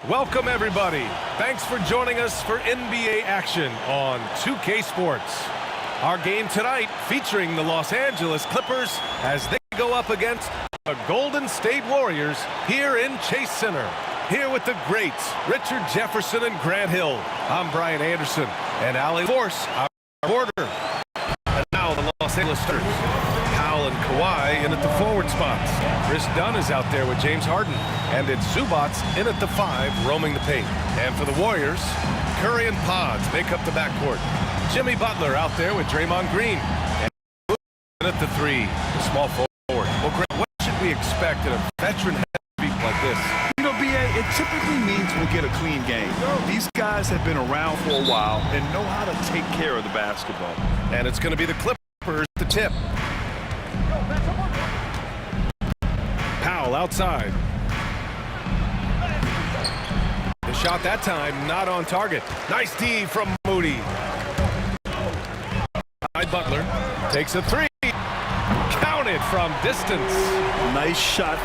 Welcome, everybody. Thanks for joining us for NBA action on 2K Sports. Our game tonight featuring the Los Angeles Clippers as they go up against the Golden State Warriors here in Chase Center. Here with the greats, Richard Jefferson and Grant Hill. I'm Brian Anderson and Allie Force, our reporter. And now the Los Angeles Clippers. Powell and Kwai in at the forward spots. Chris Dunn is out there with James Harden. And it's Zubats in at the 5, roaming the paint. And for the Warriors, Curry and Pods make up the backcourt. Jimmy Butler out there with Draymond Green. And in at the 3, the small forward. Well, Grant, what should we expect in a veteran-heavy like this? You know, B.A., it typically means we'll get a clean game. These guys have been around for a while and know how to take care of the basketball. And it's going to be the Clippers at the tip. Powell outside. The shot that time not on target. Nice D from Moody. Butler takes a 3. Counted from distance. Nice shot.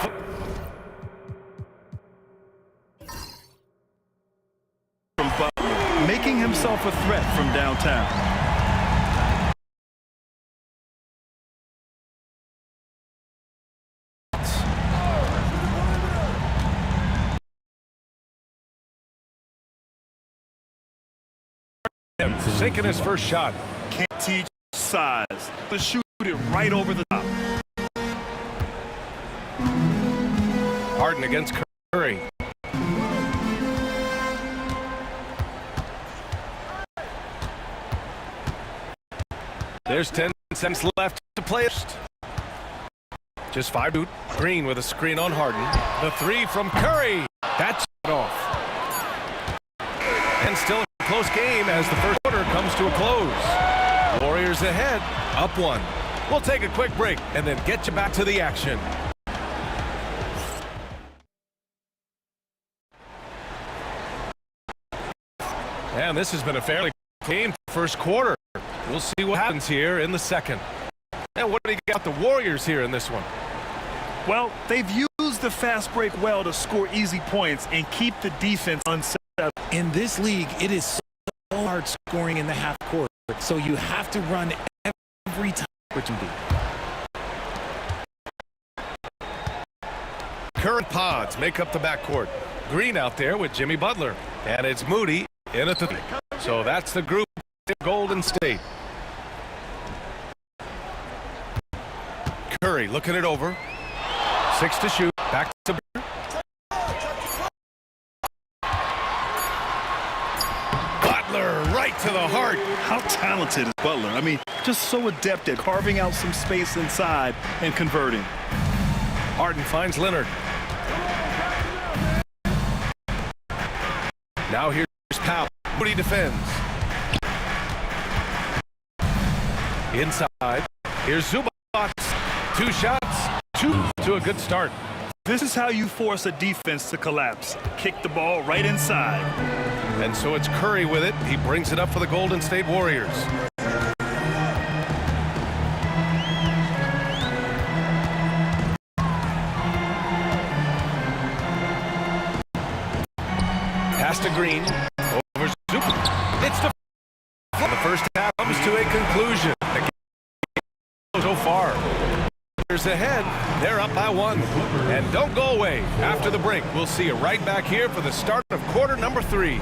From Butler, making himself a threat from downtown. Sinking his first shot. Can't teach size. But shoot it right over the top. Harden against Curry. There's 10 seconds left to play. Just 5 boot. Green with a screen on Harden. The 3 from Curry. That's off. And still a close game as the first quarter comes to a close. Warriors ahead, up 1. We'll take a quick break and then get you back to the action. And this has been a fairly game first quarter. We'll see what happens here in the second. And what do you got the Warriors here in this one? Well, they've used the fast break well to score easy points and keep the defense unsettled. In this league, it is so hard scoring in the half court, so you have to run every time opportunity. Curry and Pods make up the backcourt. Green out there with Jimmy Butler. And it's Moody in at the 3. So that's the group of Golden State. Curry looking it over. 6 to shoot. Back to Butler right to the heart. How talented is Butler? I mean, just so adept at carving out some space inside and converting. Harden finds Leonard. Now here's Powell. Moody defends. Inside. Here's Zubats. 2 shots. 2 to a good start. This is how you force a defense to collapse. Kick the ball right inside. And so it's Curry with it. He brings it up for the Golden State Warriors. Pass to Green. Over Zup. It's the far. Here's ahead. They're up by 1. And don't go away. After the break, we'll see you right back here for the start of quarter number 3.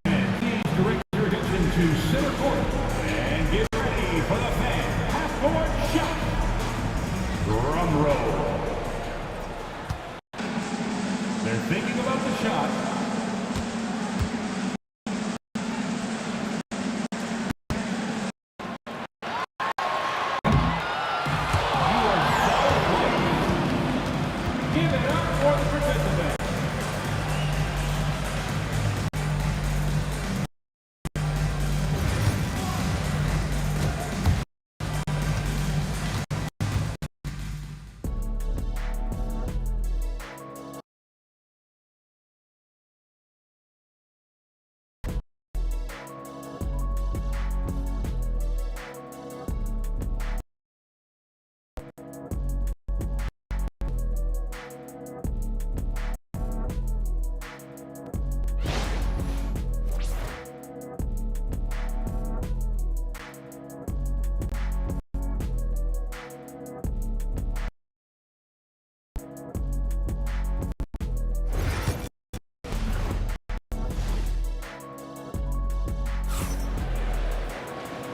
Direct your attention to center court and get ready for the fan half-court shot. Drum roll. They're thinking about the shot. You are solid play. Give it up for the participant.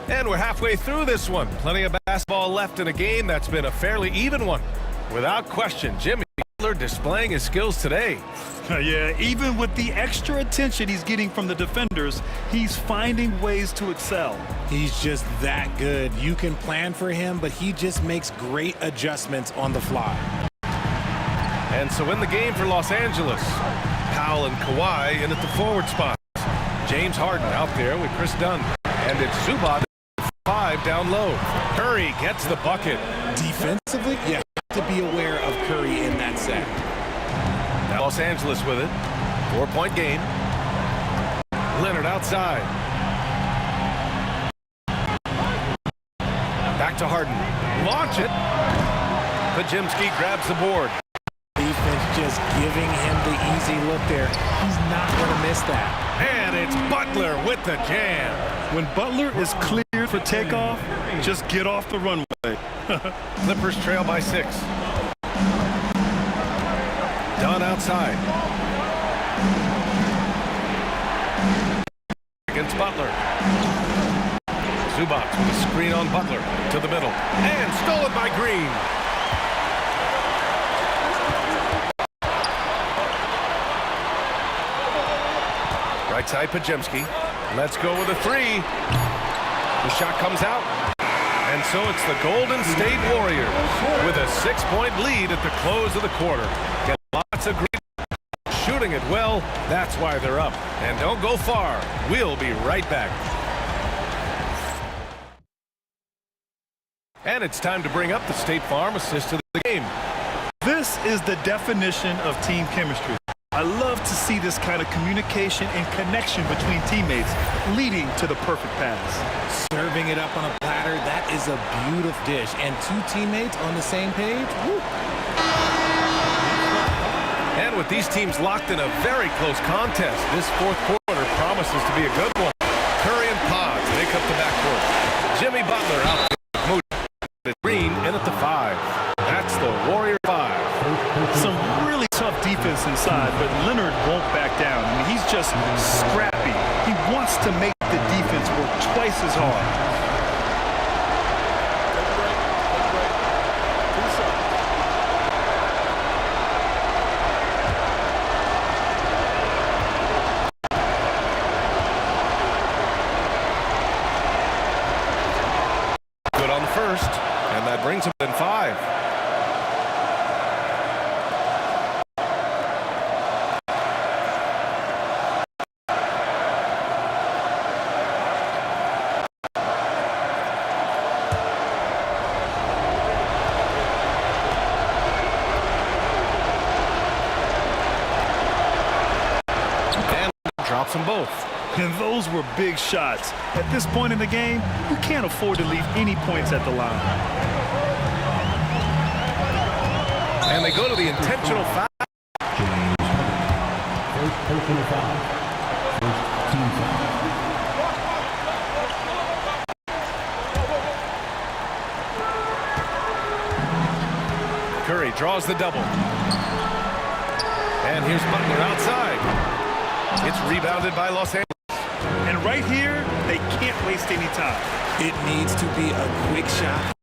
And we're halfway through this one. Plenty of basketball left in a game that's been a fairly even one. Without question, Jimmy Butler displaying his skills today. Yeah, even with the extra attention he's getting from the defenders, he's finding ways to excel. He's just that good. You can plan for him, but he just makes great adjustments on the fly. And so in the game for Los Angeles, Powell and Kwai in at the forward spot. James Harden out there with Chris Dunn. And it's Zubac 5 down low. Curry gets the bucket. Defensively, you have to be aware of Curry in that set. Now Los Angeles with it. 4-point game. Leonard outside. Back to Harden. Launch it. Pajimski grabs the board. Defense just giving him the easy look there. He's not going to miss that. And it's Butler with the jam. When Butler is cleared for takeoff, just get off the runway. Clippers trail by 6. Dunn outside. Against Butler. Zubac with a screen on Butler to the middle. And stolen by Green. Right side, Pajimski. Let's go with a 3. The shot comes out. And so it's the Golden State Warriors with a 6-point lead at the close of the quarter. Get lots of great shooting it well. That's why they're up. And don't go far. We'll be right back. And it's time to bring up the State Farm assist of the game. This is the definition of team chemistry. I love to see this kind of communication and connection between teammates leading to the perfect pass. Serving it up on a platter, that is a beautiful dish. And 2 teammates on the same page. Woo. And with these teams locked in a very close contest, this fourth quarter promises to be a good one. Curry and Pods make up the backcourt. Jimmy Butler out there. Green in at the 5. That's the Warrior 5. Some really tough defense inside, but Leonard won't back down. I mean, he's just scrappy. He wants to make the defense work twice as hard. Good on the first, and that brings him in 5. Drops them both. And those were big shots. At this point in the game, you can't afford to leave any points at the line. And they go to the intentional foul. First personal foul. First team foul. draws the double. And here's Butler outside. It's rebounded by Los Angeles. And right here, they can't waste any time. It needs to be a quick shot,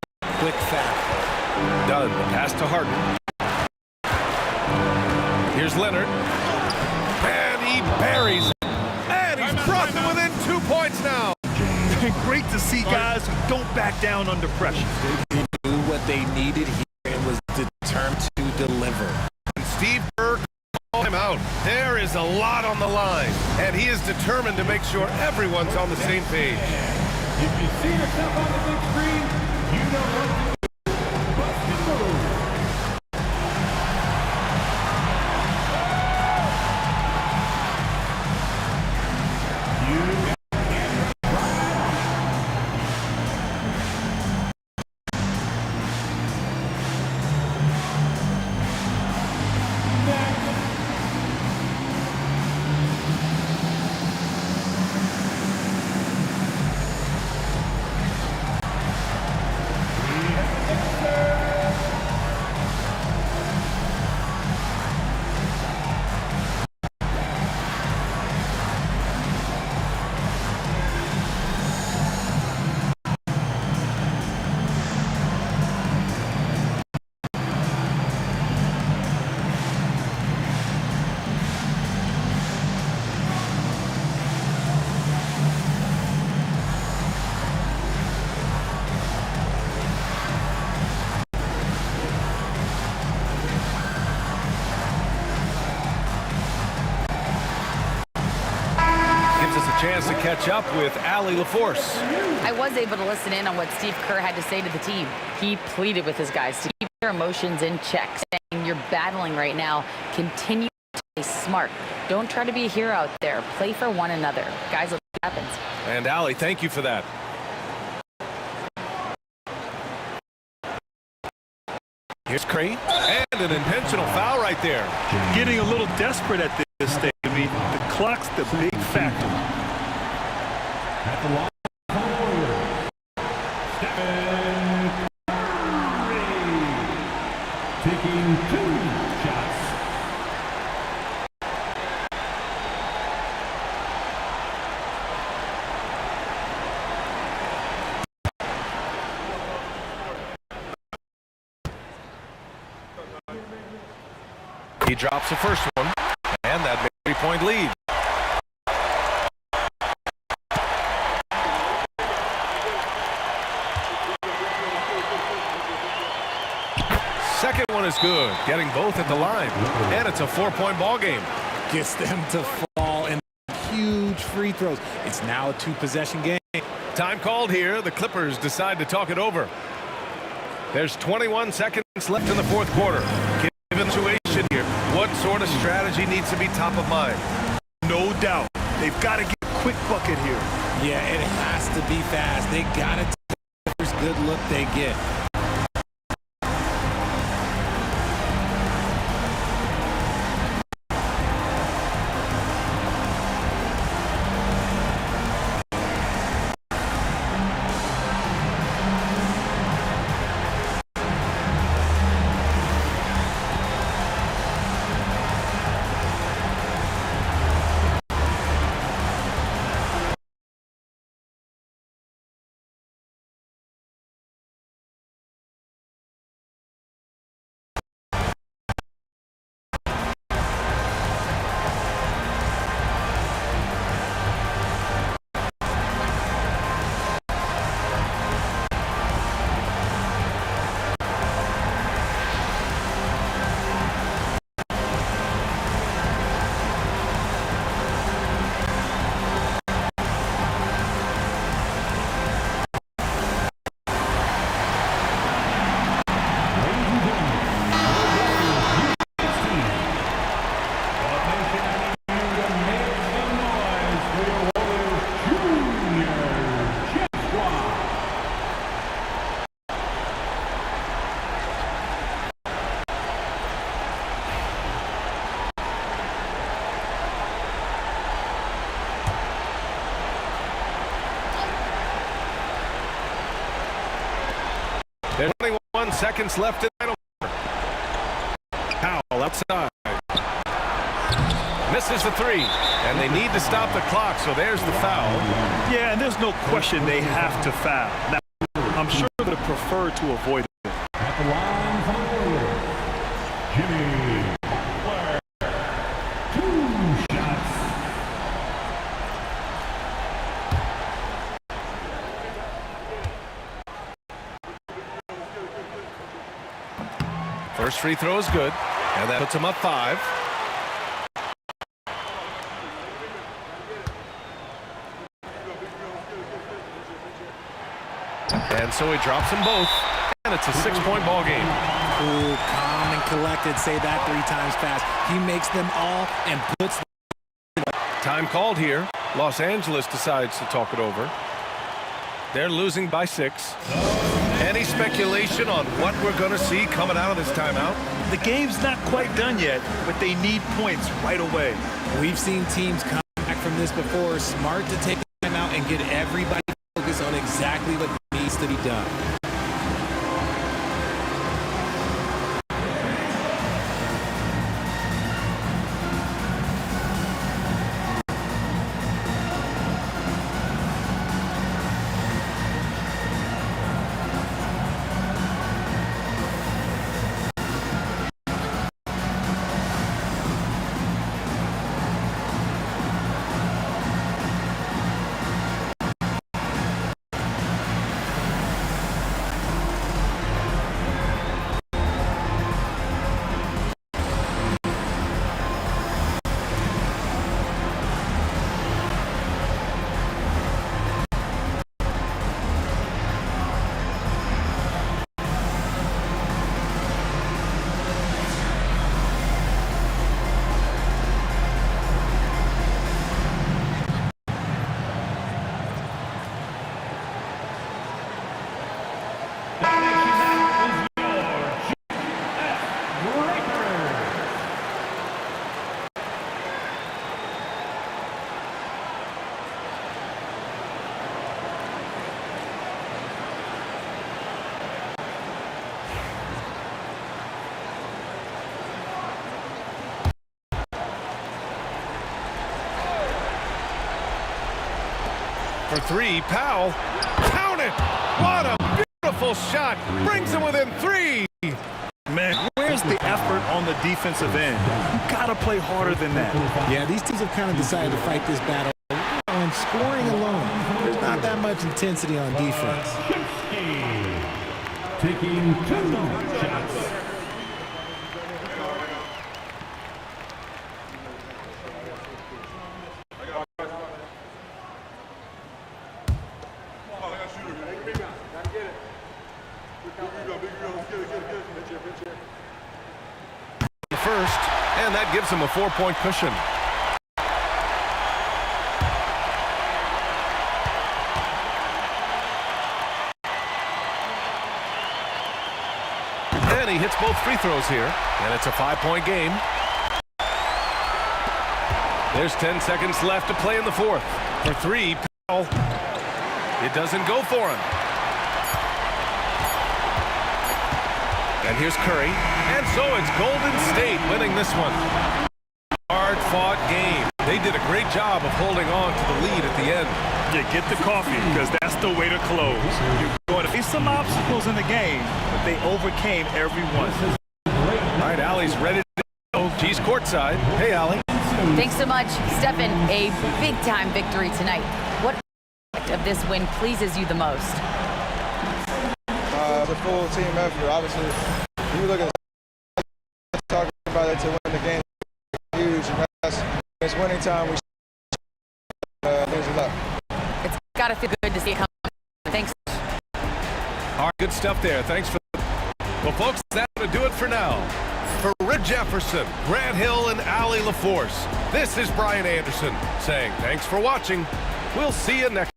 quick foul. Done. The pass to Harden. Here's Leonard. And he buries it. And he's brought them within 2 points now. Great to see guys who don't back down under pressure. They knew what they needed here and was determined to deliver. And Steve Kerr called him out. There is a lot on the line, and he is determined to make sure everyone's on the same page. If you see yourself on the big screen, you know what to do. Bust and move. Chance to catch up with Allie LaForce. I was able to listen in on what Steve Kerr had to say to the team. He pleaded with his guys to keep their emotions in check, saying you're battling right now. Continue to play smart. Don't try to be a hero out there. Play for one another. Guys, let's see what happens. And Allie, thank you for that. Here's Crane, and an intentional foul right there. Getting a little desperate at this stage. I mean, the clock's the big factor. At the line for the Warriors, Stephen Curry, taking 2 shots. He drops the first one, and that makes a 3-point lead. Second one is good, getting both at the line, and it's a 4-point ball game. Gets them to fall in huge free throws. It's now a 2-possession game. Time called here. The Clippers decide to talk it over. There's 21 seconds left in the fourth quarter. Given the situation here, what sort of strategy needs to be top of mind? No doubt. They've got to get a quick bucket here. Yeah, it has to be fast. They got to take the first good look they get. There's 21 seconds left in the final quarter. outside. Misses the three, and they need to stop the clock, so there's the foul. Yeah, and there's no question they have to foul. Now, I'm sure they would have preferred to avoid it. At the line for Jimmy Butler. 2 shots. First free throw is good, and that puts him up 5. And so he drops them both, and it's a 6-point ball game. Cool, calm, and collected. Say that 3 times fast. He makes them all and puts them. Time called here. Los Angeles decides to talk it over. They're losing by 6. Any speculation on what we're going to see coming out of this timeout? The game's not quite done yet, but they need points right away. We've seen teams come back from this before. Smart to take the time out and get everybody focused on exactly what needs to be done. For 3, Powell. Count it! What a beautiful shot! Brings him within 3! Man, where's the effort on the defensive end? You gotta play harder than that. Yeah, these teams have kind of decided to fight this battle on scoring alone. There's not that much intensity on defense. Taking 2 shots. First, and that gives him a 4-point cushion. And he hits both free throws here, and it's a 5-point game. There's 10 seconds left to play in the 4th. For 3, Powell. It doesn't go for him. And here's Curry. And so it's Golden State winning this one. Hard-fought game. They did a great job of holding on to the lead at the end. Yeah, get the coffee, because that's the way to close. You're going to face some obstacles in the game, but they overcame every one. All right, Allie's ready to go. She's courtside. Hey, Allie. Thanks so much, Stephen. A big-time victory tonight. What aspect of this win pleases you the most? The full team effort. Obviously, you look at talking about it to win the game, huge, and it's winning time. We lose a lot. It's got to feel good to see it come. Thanks. All right, good stuff there. Thanks for. Well, folks, that's going to do it for now. For Rick Jefferson, Grant Hill, and Allie LaForce, this is Brian Anderson saying thanks for watching. We'll see you next.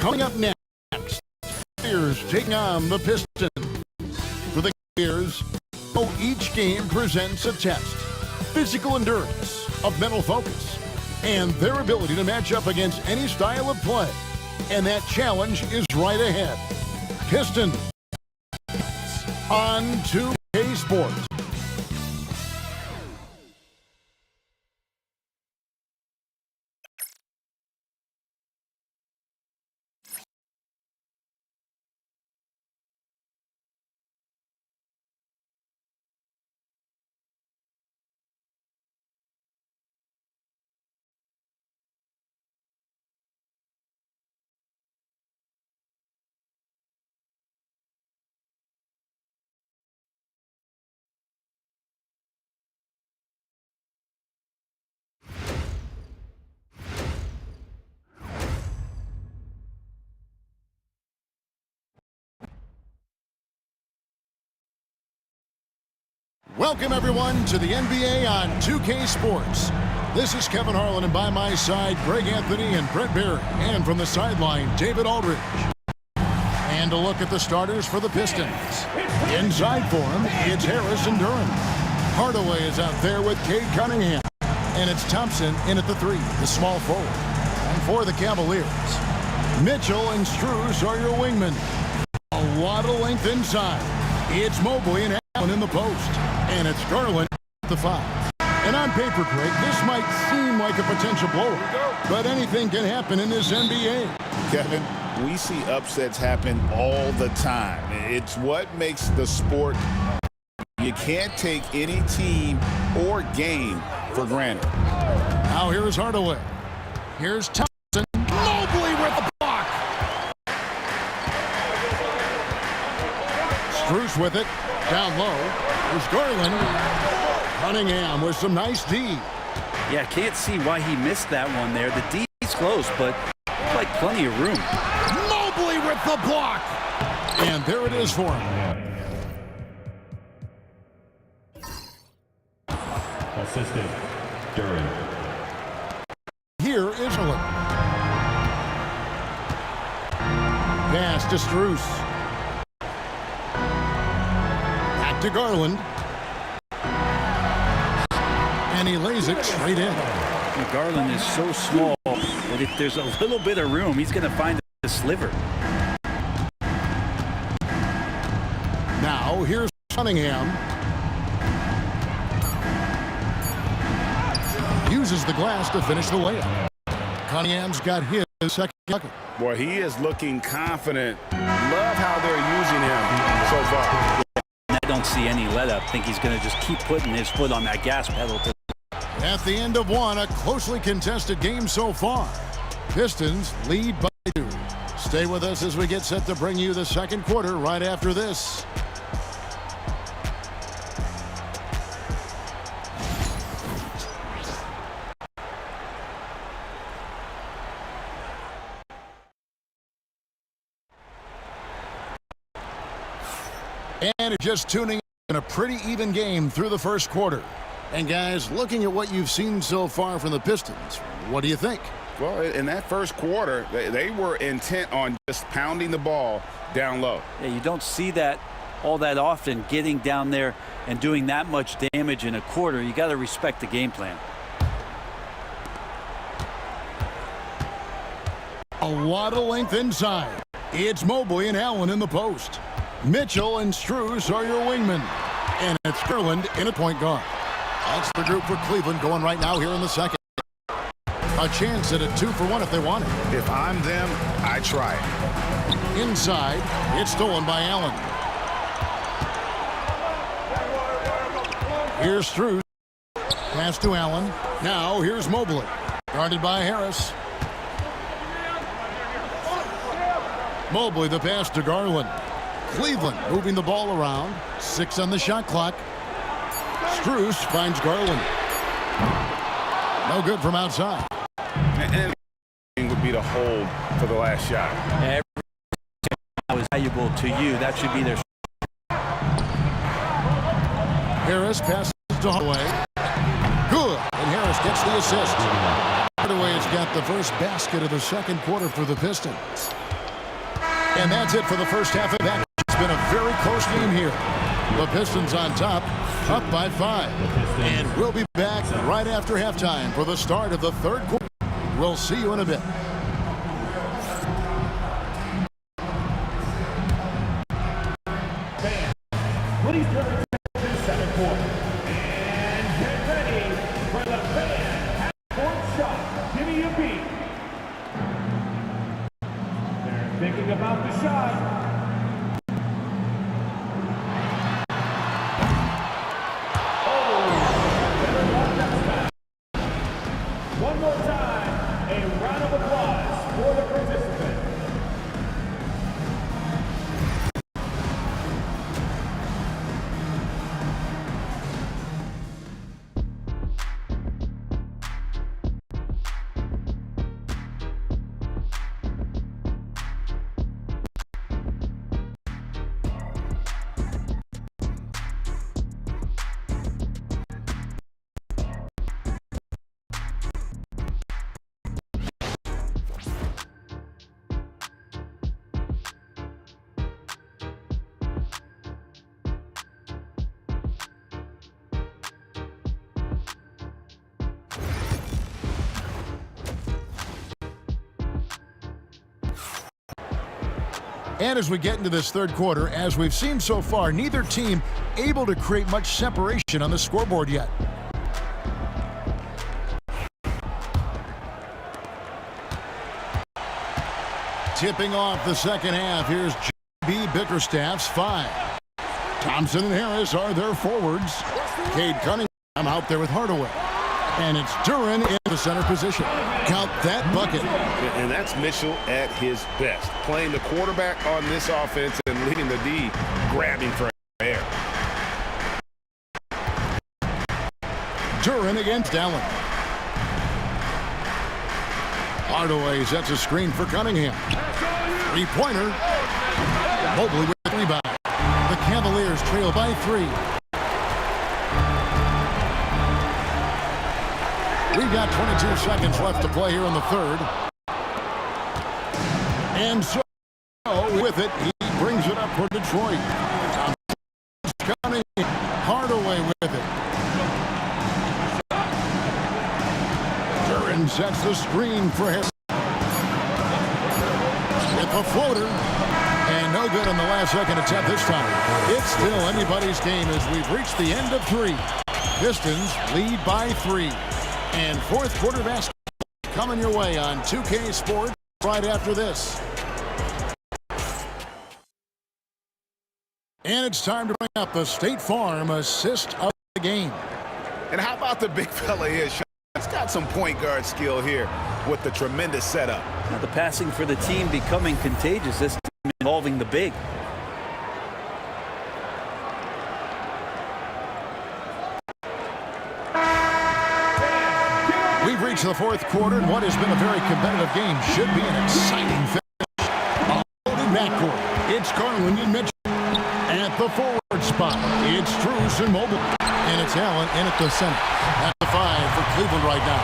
Coming up next, Bears taking on the Pistons. For the Bears, each game presents a test, physical endurance, of mental focus, and their ability to match up against any style of play. And that challenge is right ahead. Pistons on 2K Sports. Welcome, everyone, to the NBA on 2K Sports. This is Kevin Harlan, and by my side, Greg Anthony and Brent Barry. And from the sideline, David Aldridge. And a look at the starters for the Pistons. Inside for him, it's Harris and Duran. Hardaway is out there with Cade Cunningham. And it's Thompson in at the 3, the small forward. And for the Cavaliers, Mitchell and Strus are your wingmen. A lot of length inside. It's Mobley and Allen in the post. And it's Garland at the 5. And on paper, Craig, this might seem like a potential blowout, but anything can happen in this NBA. Kevin, we see upsets happen all the time. It's what makes the sport. You can't take any team or game for granted. Now here's Hardaway. Here's Thompson. Mobley with the block. Strus with it. Down low. There's Garland. Cunningham with some nice D. Yeah, can't see why he missed that one there. The D's close, but like plenty of room. Mobley with the block. And there it is for him. Assistant, Duran. Here is Allen. Pass to Strus. Back to Garland. And he lays it straight in. Garland is so small that if there's a little bit of room, he's going to find a sliver. Now here's Cunningham. Uses the glass to finish the layup. Cunningham's got his second bucket. Boy, he is looking confident. Love how they're using him so far. I don't see any let up. Think he's going to just keep putting his foot on that gas pedal. At the end of one, a closely contested game so far. Pistons lead by 2. Stay with us as we get set to bring you the second quarter right after this. And just tuning in, a pretty even game through the first quarter. And guys, looking at what you've seen so far from the Pistons, what do you think? Well, in that first quarter, they were intent on just pounding the ball down low. Yeah, you don't see that all that often, getting down there and doing that much damage in a quarter. You got to respect the game plan. A lot of length inside. It's Mobley and Allen in the post. Mitchell and Strus are your wingmen. And it's Garland in at point guard. That's the group for Cleveland going right now here in the second. A chance at a 2-for-1 if they want it. If I'm them, I try it. Inside, it's stolen by Allen. Here's Strus. Pass to Allen. Now here's Mobley. Guarded by Harris. Mobley the pass to Garland. Cleveland moving the ball around. 6 on the shot clock. Strus finds Garland. No good from outside. And would be the hold for the last shot. Every time was valuable to you. That should be their. Harris passes to Hardaway. Good. And Harris gets the assist. Hardaway has got the first basket of the second quarter for the Pistons. And that's it for the first half of that. It's been a very close game here. The Pistons on top, up by 5. And we'll be back right after halftime for the start of the third quarter. We'll see you in a bit. Please turn attention to the second quarter. And get ready for the fan half-court shot. Give me a beat. They're thinking about the shot. One more time, a round of applause for the participant. And as we get into this third quarter, as we've seen so far, neither team able to create much separation on the scoreboard yet. Tipping off the second half, here's J.B. Bickerstaff's 5. Thompson and Harris are their forwards. Cade Cunningham out there with Hardaway. And it's Duren in the center position. Count that bucket. And that's Mitchell at his best. Playing the quarterback on this offense and leading the D, grabbing for air. Duren against Allen. Hardaway sets a screen for Cunningham. Three-pointer. Mobley with the rebound. The Cavaliers trail by 3. We've got 22 seconds left to play here in the third. And so, with it, he brings it up for Detroit. Cunningham, Hardaway with it. Duren sets the screen for him. With the floater. And no good on the last second attempt this time. It's still anybody's game as we've reached the end of 3. Pistons lead by 3. And fourth quarter basketball coming your way on 2K Sports right after this. And it's time to bring up the State Farm assist of the game. And how about the big fella here, Sean? He's got some point guard skill here with the tremendous setup. Now the passing for the team becoming contagious. This team involving the big. We've reached the fourth quarter, and what has been a very competitive game should be an exciting finish. A loaded backcourt. It's Garland and Mitchell. At the forward spot, it's Strus and Mobley. And it's Allen in at the center. At the 5 for Cleveland right now.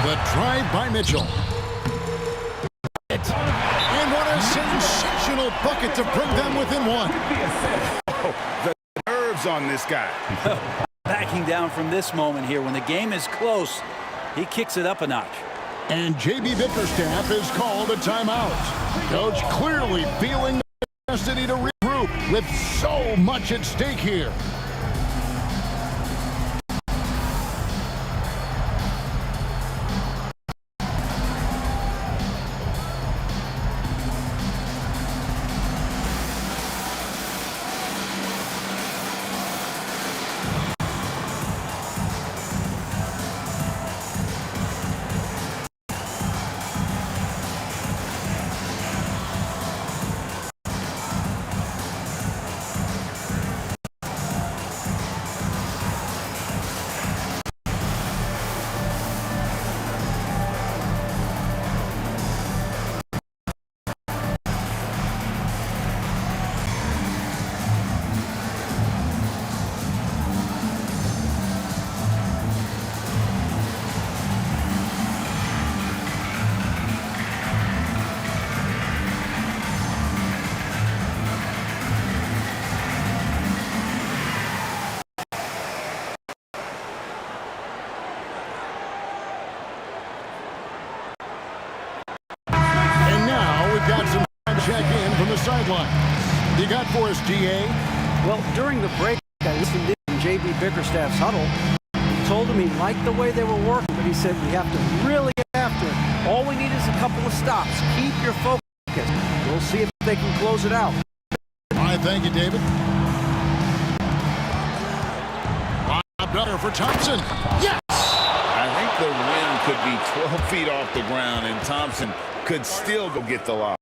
The drive by Mitchell. And what a sensational bucket to bring them within 1. Oh, the nerves on this guy. Backing down from this moment here. When the game is close, he kicks it up a notch. And J.B. Bickerstaff is called a timeout. Coach clearly feeling the necessity to regroup with so much at stake here. sidelines. You got for us, GA? Well, during the break, I listened in J.B. Bickerstaff's huddle. He told him he liked the way they were working, but he said we have to really get after it. All we need is a couple of stops. Keep your focus. We'll see if they can close it out. All right, thank you, David. Rob Nutter for Thompson. Yes! I think the rim could be 12 feet off the ground, and Thompson could still go get the lob.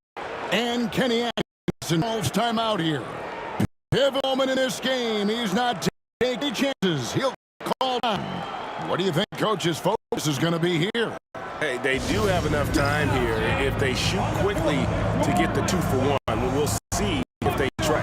And Kenny Atkinson calls timeout here. Pivotal moment in this game. He's not taking chances. He'll call time. What do you think Coach's focus is going to be here? Hey, they do have enough time here if they shoot quickly to get the 2 for 1. We'll see if they try.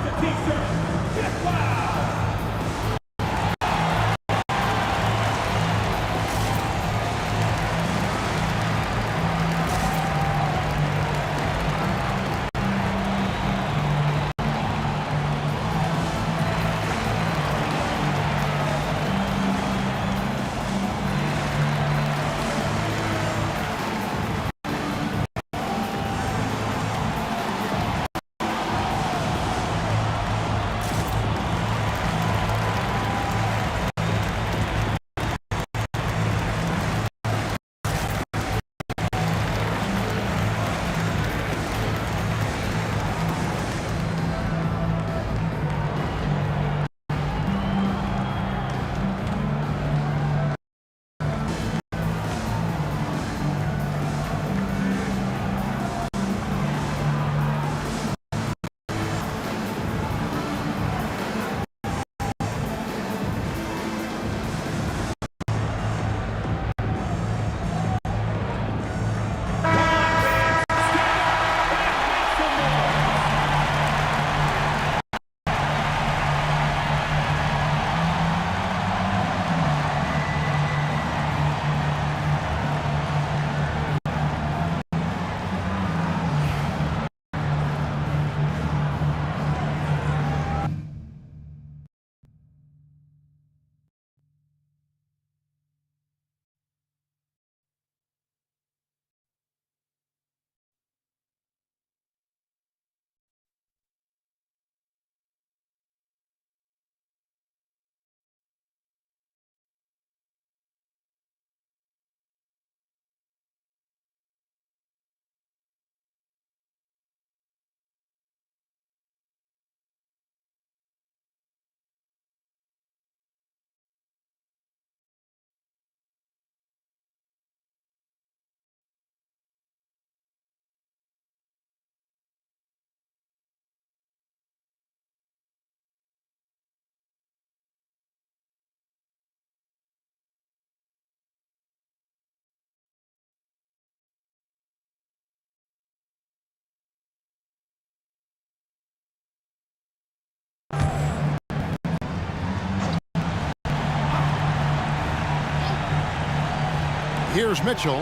Here's Mitchell.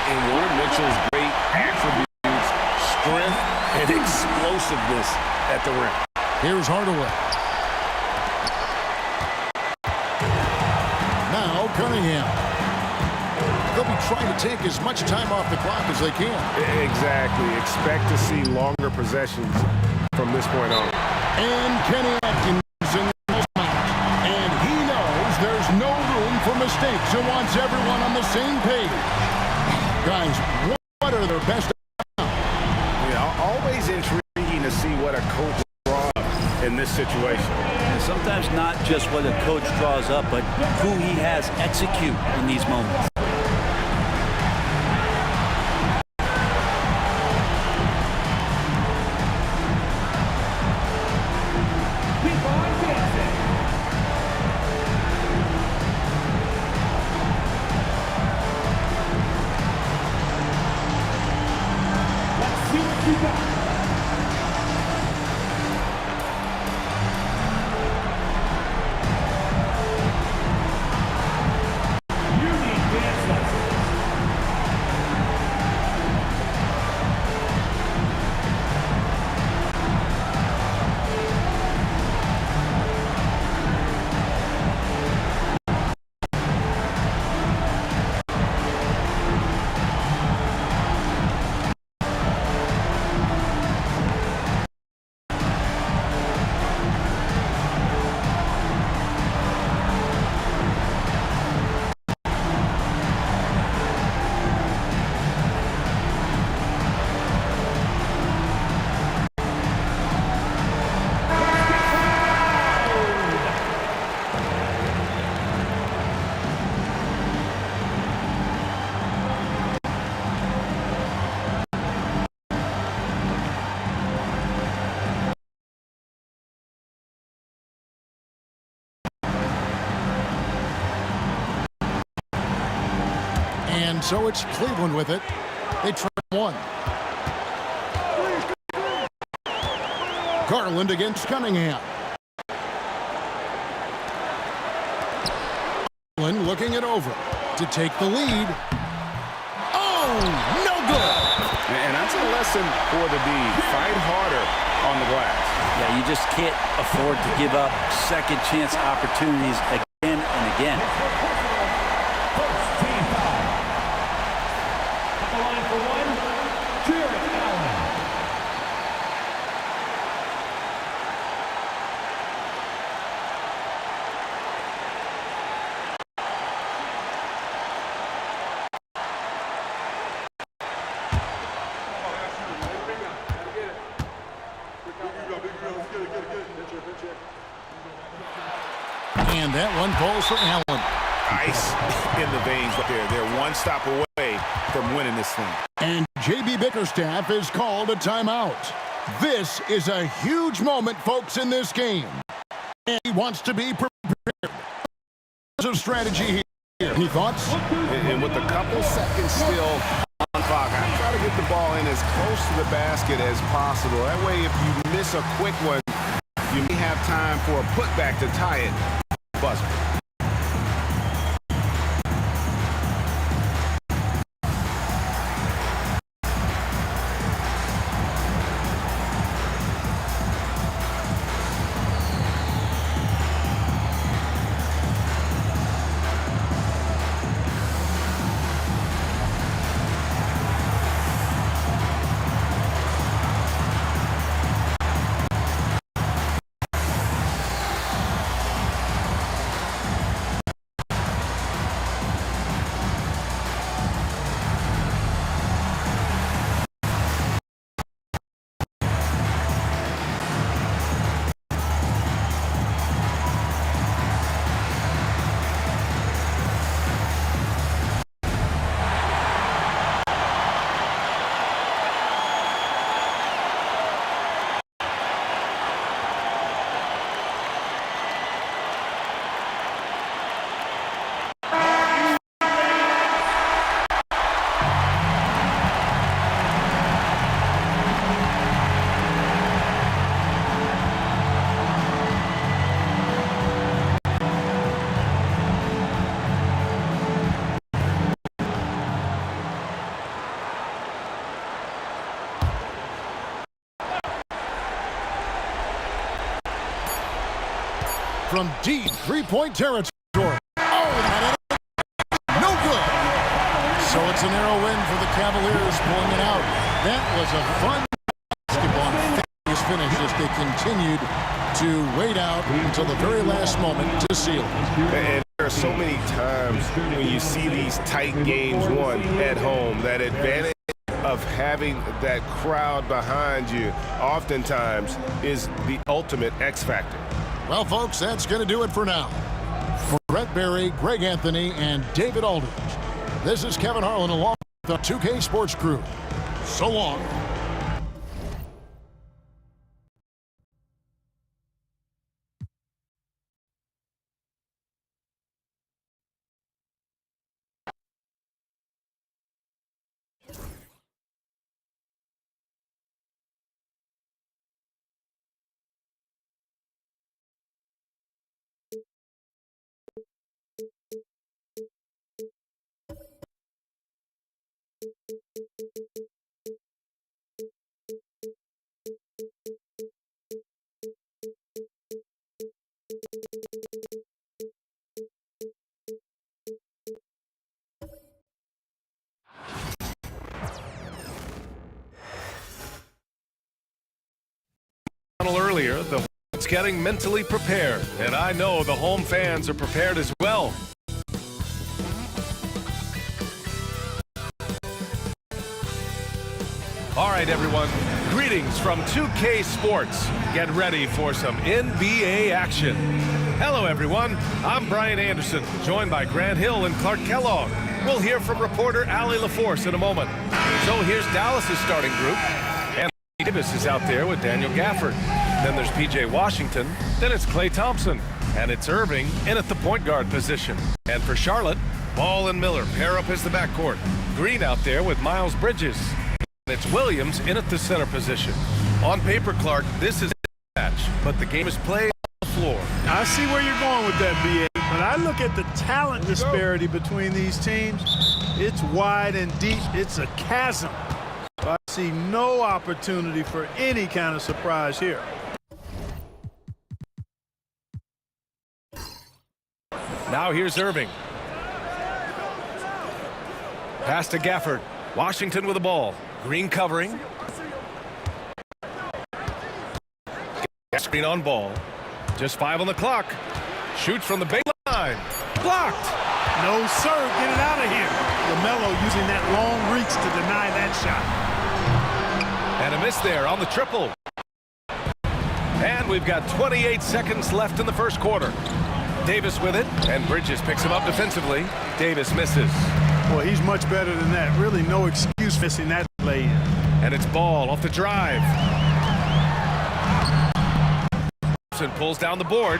And one of Mitchell's great attributes, strength and explosiveness at the rim. Here's Hardaway. Now Cunningham. They'll be trying to take as much time off the clock as they can. Exactly. Expect to see longer possessions from this point on. And Kenny Atkinson in the match. And he knows there's no room for mistakes and wants everyone on the same page. Guys, what are their best? Yeah, always intriguing to see what a coach draws in this situation. And sometimes not just what a coach draws up, but who he has execute in these moments. You need so it's Cleveland with it. They trail one. Garland against Cunningham. Garland looking it over to take the lead. Oh, no good. And that's a lesson for the D. Fight harder on the glass. Yeah, you just can't afford to give up second chance opportunities again and again. First team foul. At the line for one, Jared Allen. And that one falls for Allen. Ice in the veins right there. They're one stop away from winning this thing. And J.B. Bickerstaff is called a timeout. This is a huge moment, folks, in this game. And he wants to be prepared. There's a strategy here. Any thoughts? And with a couple seconds still on clock, I try to get the ball in as close to the basket as possible. That way, if you miss a quick one, you may have time for a putback to tie it. Buzzer. From deep three-point territory. Oh, that is no good. So it's a narrow win for the Cavaliers pulling it out. That was a fun basketball finish as they continued to wait out until the very last moment to seal it. And there are so many times when you see these tight games won at home, that advantage of having that crowd behind you oftentimes is the ultimate X factor. Well, folks, that's going to do it for now. For Brett Berry, Greg Anthony, and David Aldridge, this is Kevin Harlan along with the 2K Sports crew. So long. Earlier, the it's getting mentally prepared, and I know the home fans are prepared as well. All right, everyone, greetings from 2K Sports. Get ready for some NBA action. Hello, everyone. I'm Brian Anderson, joined by Grant Hill and Clark Kellogg. We'll hear from reporter Allie LaForce in a moment. So here's Dallas's starting group. And Davis is out there with Daniel Gafford. Then there's P.J. Washington. Then it's Klay Thompson. And it's Irving in at the point guard position. And for Charlotte, Ball and Miller pair up as the backcourt. Green out there with Miles Bridges. And it's Williams in at the center position. On paper, Clark, this is a match, but the game is played on the floor. I see where you're going with that, BA, but I look at the talent disparity between these teams. It's wide and deep. It's a chasm. So I see no opportunity for any kind of surprise here. Now here's Irving. Pass to Gafford. Washington with the ball. Green covering. Screen on ball. Just 5 on the clock. Shoots from the baseline. Blocked. No, sir. Get it out of here. LaMelo using that long reach to deny that shot. And a miss there on the triple. And we've got 28 seconds left in the first quarter. Davis with it, and Bridges picks him up defensively. Davis misses. Well, he's much better than that. Really no excuse missing that lay in. And it's Ball off the drive. And pulls down the board.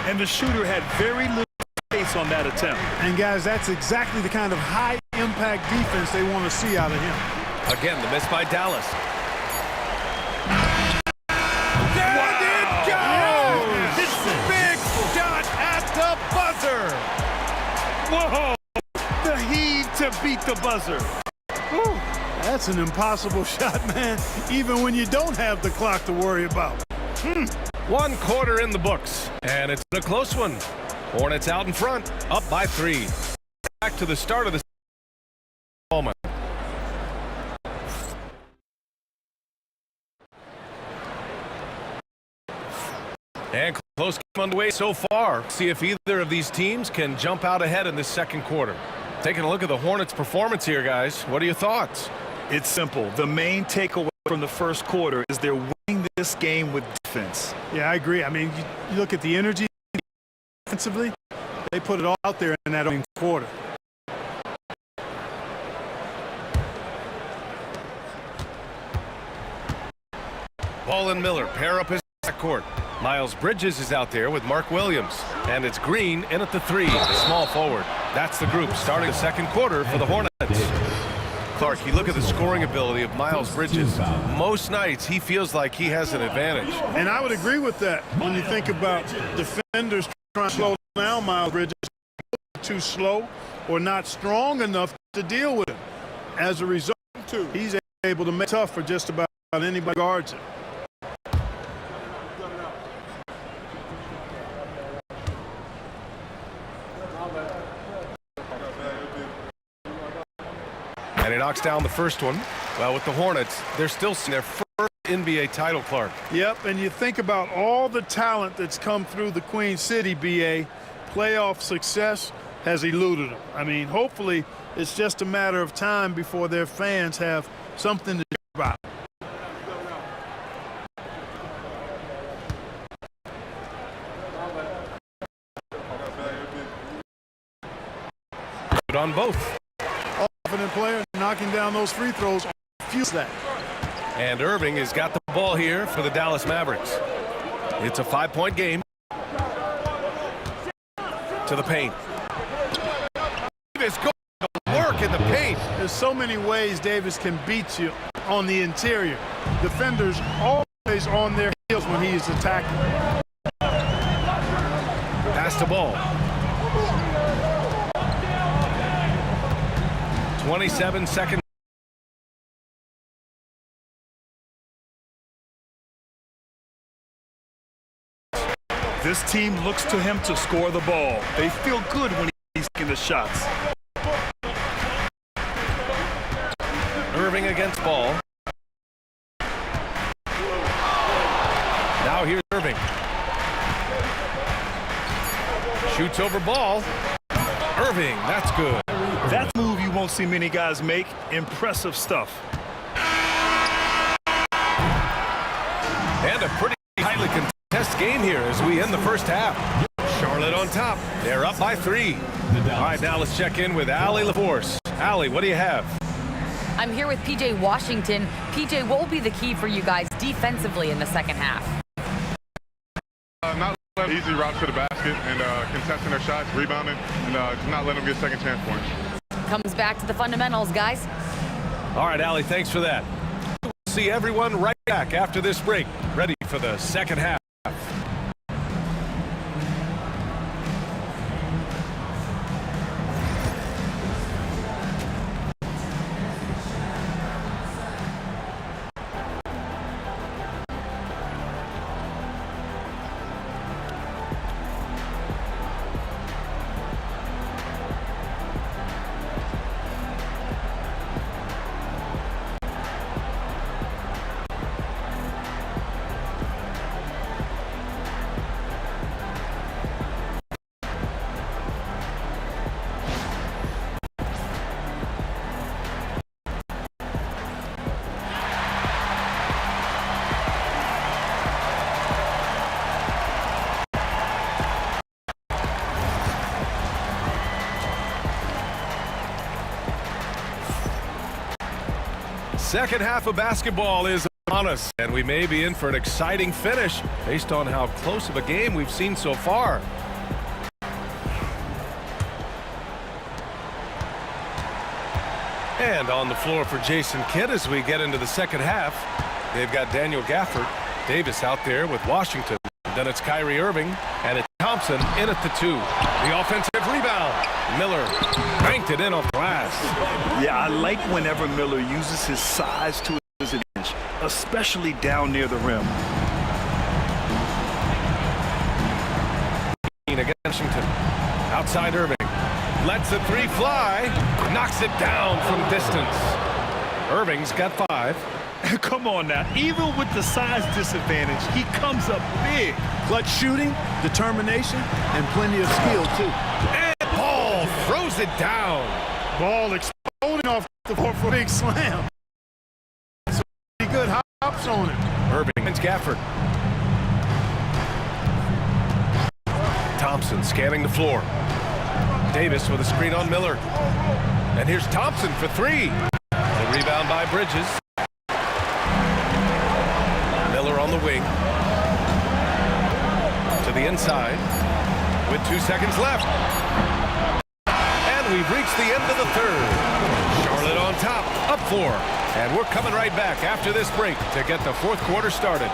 And the shooter had very little space on that attempt. And guys, that's exactly the kind of high impact defense they want to see out of him. Again, the miss by Dallas. Whoa! The heave to beat the buzzer. Whew. That's an impossible shot, man, even when you don't have the clock to worry about. 1 quarter in the books, and it's a close one. Hornets out in front, up by 3. Back to the start of the moment. And close game underway so far. See if either of these teams can jump out ahead in this second quarter. Taking a look at the Hornets' performance here, guys. What are your thoughts? It's simple. The main takeaway from the first quarter is they're winning this game with defense. Yeah, I agree. I mean, you look at the energy defensively, they put it all out there in that opening quarter. Ball and Miller pair up his backcourt. Miles Bridges is out there with Mark Williams. And it's Green in at the 3, the small forward. That's the group starting the second quarter for the Hornets. Clark, you look at the scoring ability of Miles Bridges. Most nights he feels like he has an advantage. And I would agree with that when you think about defenders trying to slow down Miles Bridges. Too slow or not strong enough to deal with him. As a result, he's able to make it tough for just about anybody who guards him. And he knocks down the first one. Well, with the Hornets, they're still seeing their first NBA title, Clark. Yep, and you think about all the talent that's come through the Queen City, BA. Playoff success has eluded them. I mean, hopefully it's just a matter of time before their fans have something to do about it. Good on both. Confident player knocking down those free throws. Fuse that. And Irving has got the ball here for the Dallas Mavericks. It's a 5-point game. To the paint. Davis going to work in the paint. There's so many ways Davis can beat you on the interior. Defenders always on their heels when he is attacking. Pass the ball. 27 seconds. This team looks to him to score the ball. They feel good when he's taking the shots. Irving against Ball. Now here's Irving. Shoots over Ball. Irving, that's good. That's a move you won't see many guys make. Impressive stuff. And a pretty highly contested game here as we end the first half. Charlotte on top. They're up by 3. All right, now let's check in with Allie LaForce. Allie, what do you have? I'm here with PJ Washington. PJ, what will be the key for you guys defensively in the second half? Not easy routes to the basket and contesting their shots, rebounding, and just not letting them get second chance points. Comes back to the fundamentals, guys. All right, Allie, thanks for that. We'll see everyone right back after this break, ready for the second half. Second half of basketball is on us, and we may be in for an exciting finish based on how close of a game we've seen so far. And on the floor for Jason Kidd as we get into the second half, they've got Daniel Gafford, Davis out there with Washington. Then it's Kyrie Irving, and it's Thompson in at the 2. The offensive rebound. Miller banked it in off glass. Yeah, I like whenever Miller uses his size to his advantage, especially down near the rim. Against Washington. Outside Irving. Lets the 3 fly. Knocks it down from distance. Irving's got 5. Come on now. Even with the size disadvantage, he comes up big. Clutch shooting, determination, and plenty of skill, too. And Ball throws it down. Ball exploding off the floor for a big slam. Some pretty good hops on it. Irving and Gafford. Thompson scanning the floor. Davis with a screen on Miller. And here's Thompson for 3. The rebound by Bridges. Miller on the wing. To the inside. With 2 seconds left. And we've reached the end of the third. Charlotte on top, up 4. And we're coming right back after this break to get the fourth quarter started.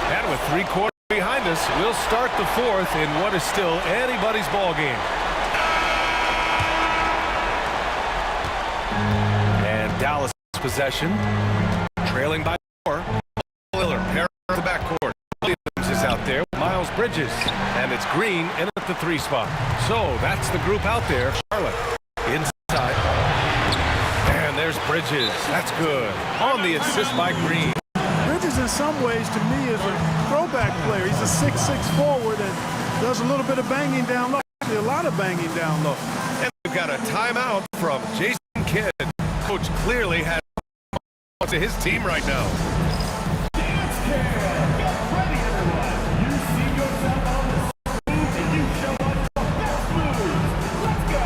And with 3 quarters behind us, we'll start the fourth in what is still anybody's ball game. And Dallas possession, trailing by 4. Lillard, pair of the backcourt. Williams is out there with Miles Bridges, and it's Green in at the 3 spot. So that's the group out there. Charlotte inside, and there's Bridges. That's good on the assist by Green. Bridges, in some ways, to me, is a throwback player. He's a 6'6" forward and does a little bit of banging down low. Actually, a lot of banging down low. And we've got a timeout from Jason Kidd. Coach clearly has to his team right now. Dance cam. Get ready, everyone. You see yourself on the screen and you show us your best moves. Let's go.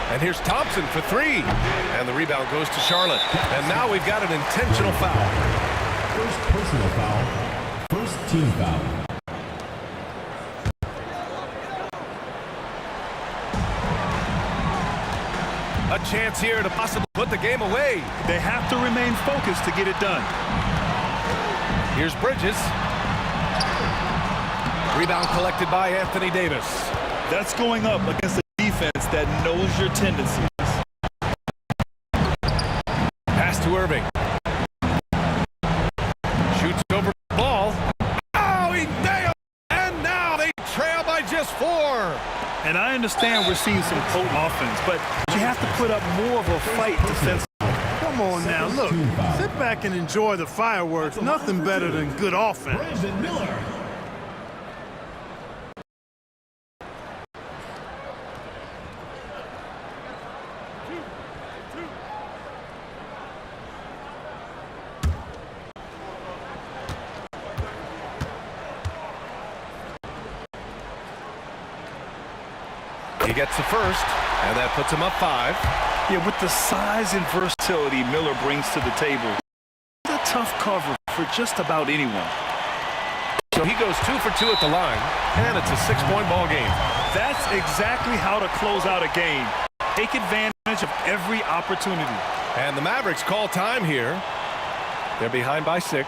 And here's Thompson for three. And the rebound goes to Charlotte. And now we've got an intentional foul. First personal foul. First team foul. A chance here to possibly put the game away. They have to remain focused to get it done. Here's Bridges. Rebound collected by Anthony Davis. That's going up against a defense that knows your tendencies. Pass to Irving. Shoots over the ball. Oh, he nailed it! And now they trail by just 4. And I understand we're seeing some potent offense, but you have to put up more of a fight defensively. Come on now, look. Sit back and enjoy the fireworks. Nothing better than good offense. Brandon Miller. He gets the first, and that puts him up 5. Yeah, with the size and versatility Miller brings to the table, it's a tough cover for just about anyone. So he goes 2 for 2 at the line, and it's a 6-point ball game. That's exactly how to close out a game. Take advantage of every opportunity. And the Mavericks call time here. They're behind by 6.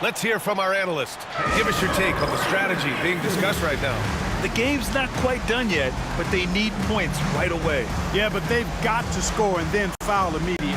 Let's hear from our analyst. Give us your take on the strategy being discussed right now. The game's not quite done yet, but they need points right away. Yeah, but they've got to score and then foul immediately.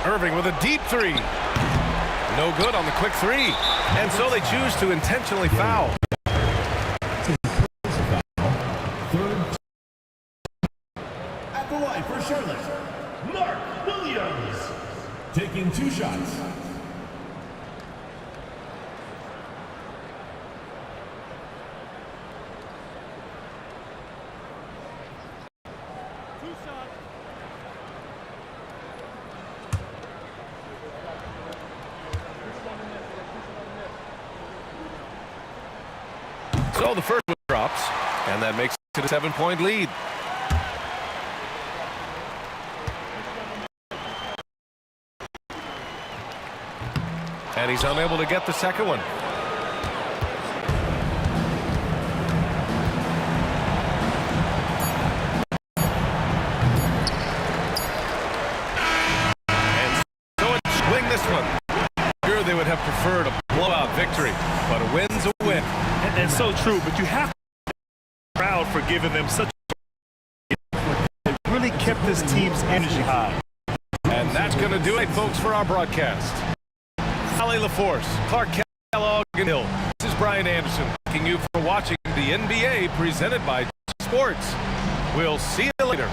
Irving with a deep 3. No good on the quick 3. And so they choose to intentionally foul. Third. At the line for Charlotte, Mark Williams. Taking 2 shots. So the first one drops, and that makes it a 7-point lead. And he's unable to get the second one. And so it swing this one. Sure, they would have preferred a blowout victory, but a win's a win. And so true, but you have to be proud for giving them such a... It really kept this team's energy high. And that's going to do it, folks, for our broadcast. Ali LaForce, Clark Kellogg, and Hill. This is Brian Anderson, thanking you for watching the NBA presented by Sports. We'll see you later.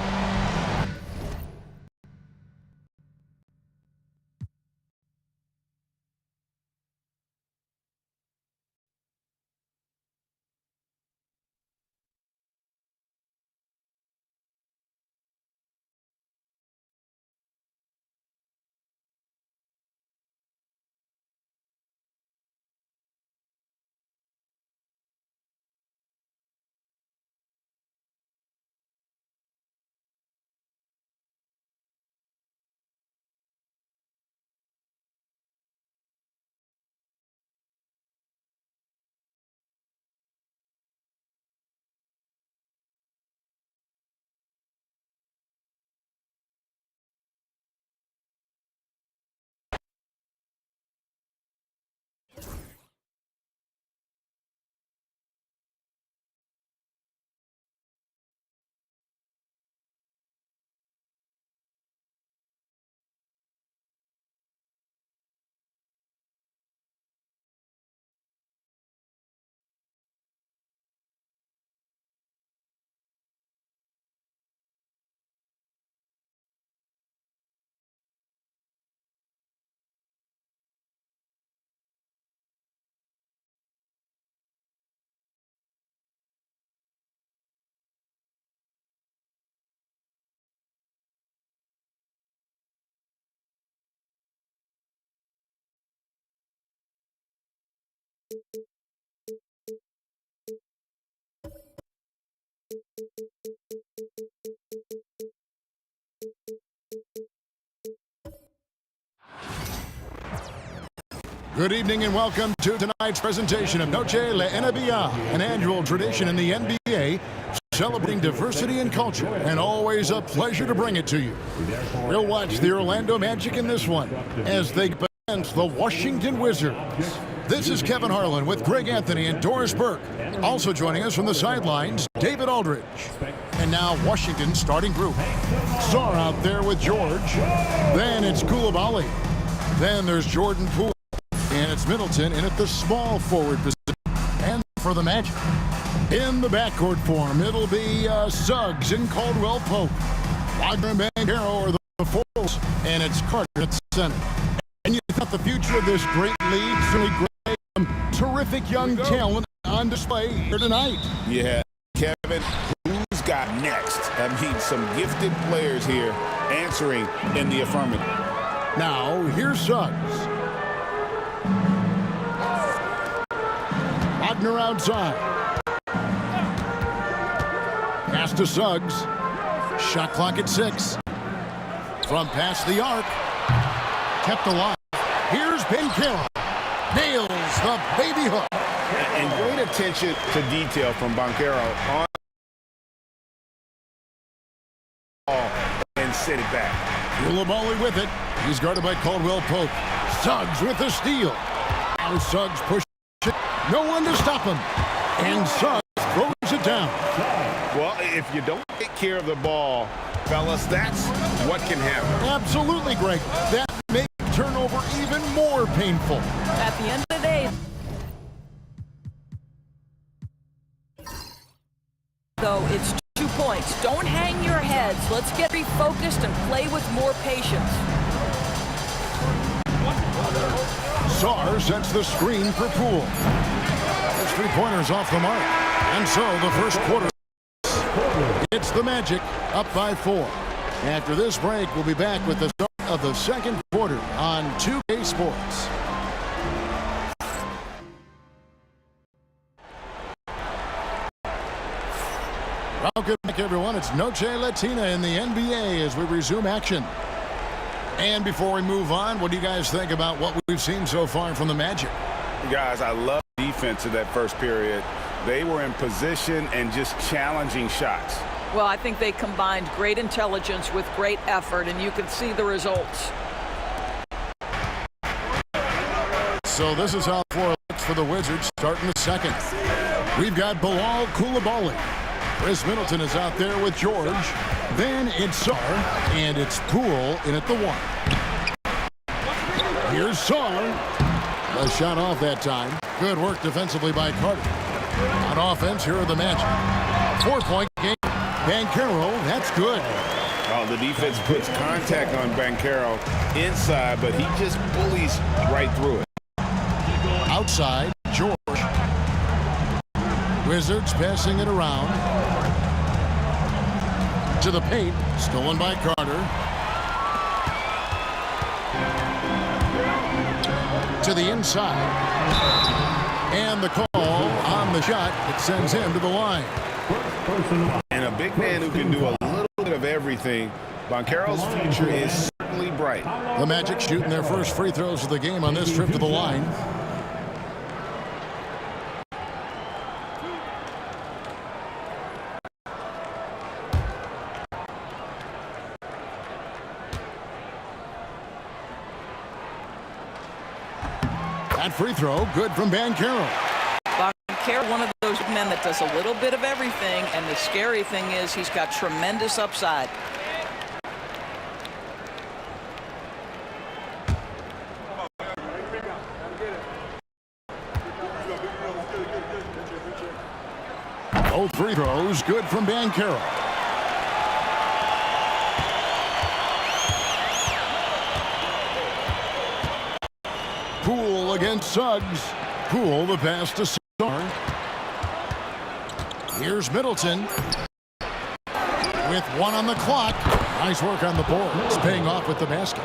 Good evening and welcome to tonight's presentation of Noche la NBA, an annual tradition in the NBA celebrating diversity and culture, and always a pleasure to bring it to you. We'll watch the Orlando Magic in this one as they go against the Washington Wizards. This is Kevin Harlan with Greg Anthony and Doris Burke. Also joining us from the sidelines, David Aldridge. And now Washington's starting group. Sarr out there with George. Then it's Koulibaly. Then there's Jordan Poole. And it's Middleton in at the small forward position. And for the Magic, in the backcourt form, it'll be Suggs and Caldwell Pope. Wagner and Banchero are the forwards, and it's Carter at center. And you got the future of this great league, certainly great, terrific young talent on display here tonight. Yeah, Kevin, who's got next? I mean, some gifted players here answering in the affirmative. Now, here's Suggs. Wagner outside. Pass to Suggs. Shot clock at 6. From past the arc. Kept alive. Here's Banchero. Nails the baby hook. And great attention to detail from Banchero on the ball and send it back. Koulibaly with it. He's guarded by Caldwell Pope. Suggs with the steal. Now Suggs pushes it. No one to stop him. And Suggs throws it down. Well, if you don't take care of the ball, fellas, that's what can happen. Absolutely, Greg. That makes turnover even more painful. At the end of the day, though, it's 2 points. Don't hang your heads. Let's get refocused and play with more patience. Sarr sets the screen for Poole. There's 3-pointers off the mark. And so the first quarter, it's the Magic up by 4. After this break, we'll be back with the start of the second quarter on 2K Sports. Welcome back, everyone. It's Noche Latina in the NBA as we resume action. And before we move on, what do you guys think about what we've seen so far from the Magic? Guys, I love the defense in that first period. They were in position and just challenging shots. Well, I think they combined great intelligence with great effort, and you can see the results. So this is how 4 looks for the Wizards starting the second. We've got Bilal Koulibaly. Chris Middleton is out there with George. Then it's Sarr, and it's Poole in at the 1. Here's Sarr. A shot off that time. Good work defensively by Carter. On offense, here are the Magic. 4-point game. Banchero, that's good. Oh, the defense puts contact on Banchero inside, but he just bullies right through it. Outside, George. Wizards passing it around. To the paint, stolen by Carter. To the inside. And the call on the shot, it sends him to the line. And a big man who can do a little bit of everything. Banchero's future is certainly bright. The Magic shooting their first free throws of the game on this trip to the line. That free throw, good from Banchero. Banchero, one of those men that does a little bit of everything, and the scary thing is he's got tremendous upside. Both free throws, good from Banchero. Poole against Suggs. Poole the pass to Sarr. Here's Middleton. With 1 on the clock. Nice work on the board. It's paying off with the basket.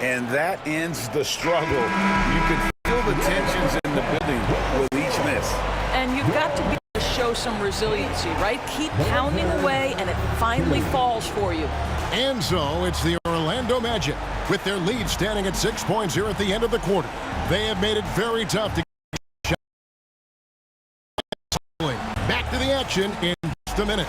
And that ends the struggle. You can feel the tensions in the building with each miss. And you've got to be able to show some resiliency, right? Keep pounding away, and it finally falls for you. And so it's the Orlando Magic with their lead standing at 6 points here at the end of the quarter. They have made it very tough to get back to the action in just a minute.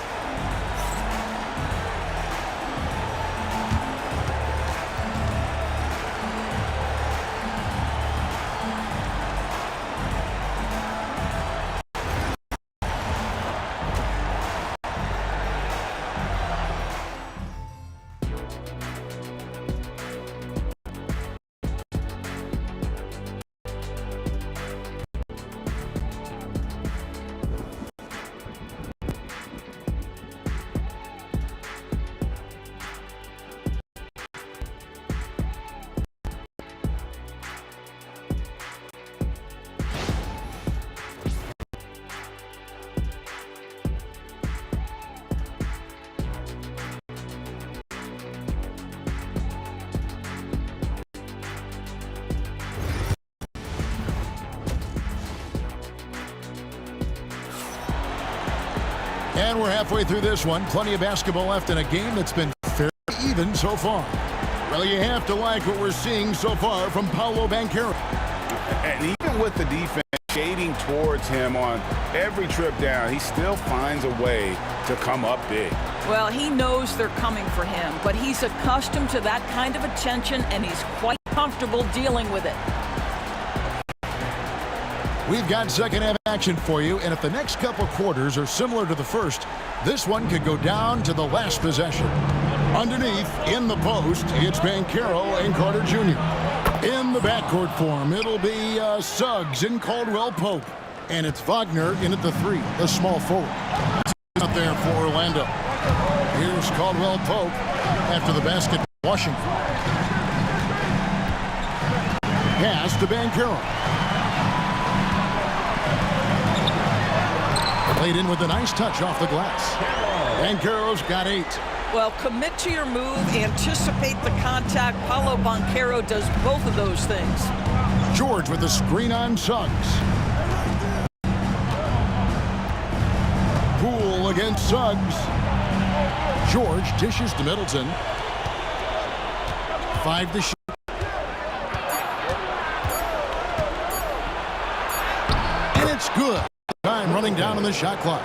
And we're halfway through this one. Plenty of basketball left in a game that's been fairly even so far. Well, you have to like what we're seeing so far from Paolo Banchero. And even with the defense shading towards him on every trip down, he still finds a way to come up big. Well, he knows they're coming for him, but he's accustomed to that kind of attention, and he's quite comfortable dealing with it. We've got second half action for you, and if the next couple quarters are similar to the first, this one could go down to the last possession. Underneath, in the post, it's Banchero and Carter Jr. In the backcourt form, it'll be Suggs and Caldwell Pope. And it's Wagner in at the 3, the small forward. Out there for Orlando. Here's Caldwell Pope after the basket, Washington. Pass to Banchero. Laid in with a nice touch off the glass. Banchero's got 8. Well, commit to your move, anticipate the contact. Paolo Banchero does both of those things. George with the screen on Suggs. Poole against Suggs. George dishes to Middleton. 5 to shoot. And it's good. Time running down on the shot clock.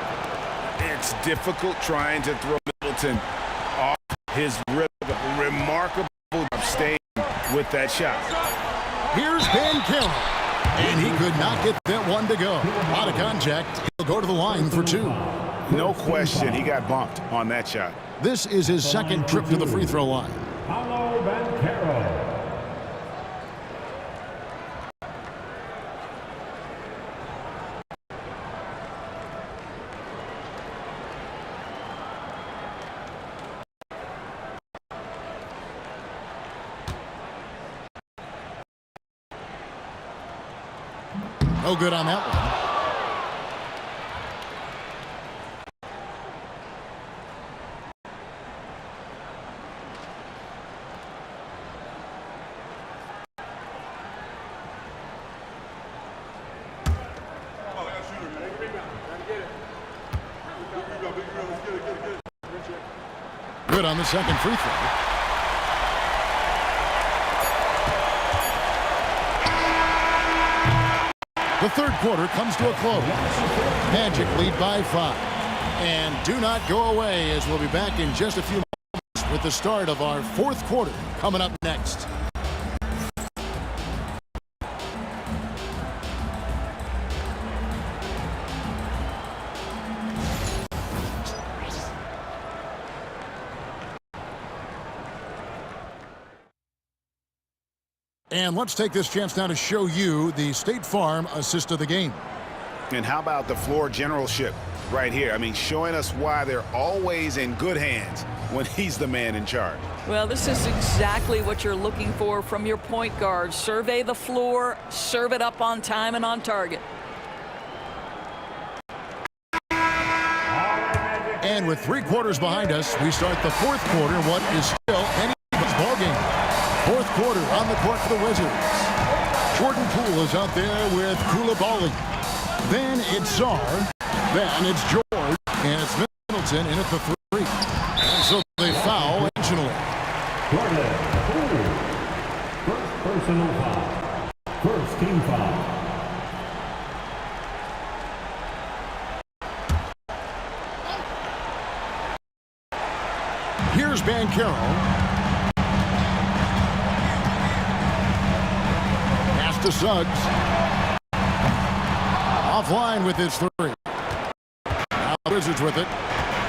It's difficult trying to throw Middleton off his rhythm. Remarkable staying with that shot. Here's Banchero, and he could not get that one to go. Out of contact, he'll go to the line for 2. No question, he got bumped on that shot. This is his second trip to the free throw line. Paolo Banchero. No good on that one. Good on the second free throw. The third quarter comes to a close. Magic lead by 5. And do not go away, as we'll be back in just a few moments with the start of our fourth quarter coming up next. And let's take this chance now to show you the State Farm assist of the game. And how about the floor generalship right here? I mean, showing us why they're always in good hands when he's the man in charge. Well, this is exactly what you're looking for from your point guard. Survey the floor, serve it up on time and on target. And with 3 quarters behind us, we start the fourth quarter, what is still anybody's ball game. Fourth quarter on the court for the Wizards. Jordan Poole is out there with Koulibaly. Then it's Sarr. Then it's George. And it's Middleton in at the 3. And so they foul intentionally. Jordan Poole. First personal foul. First team foul. Here's Banchero. Pass to Suggs. Offline with his 3. Now the Wizards with it.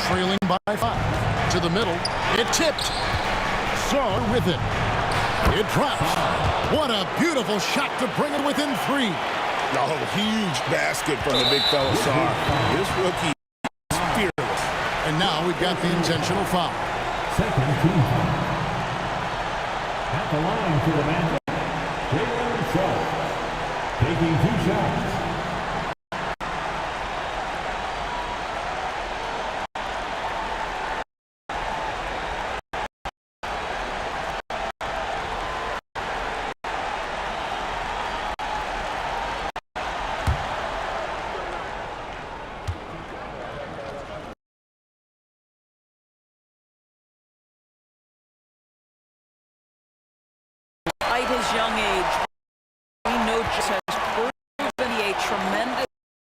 Trailing by 5. To the middle. It tipped. Sarr with it. It drops. What a beautiful shot to bring it within 3. Oh, huge basket from the big fella Sarr. This rookie is fearless. And now we've got the intentional foul. Second team foul. At the line for the man, Jalen Suggs, taking 2 shots. At his young age, we know just has proven to be a tremendous.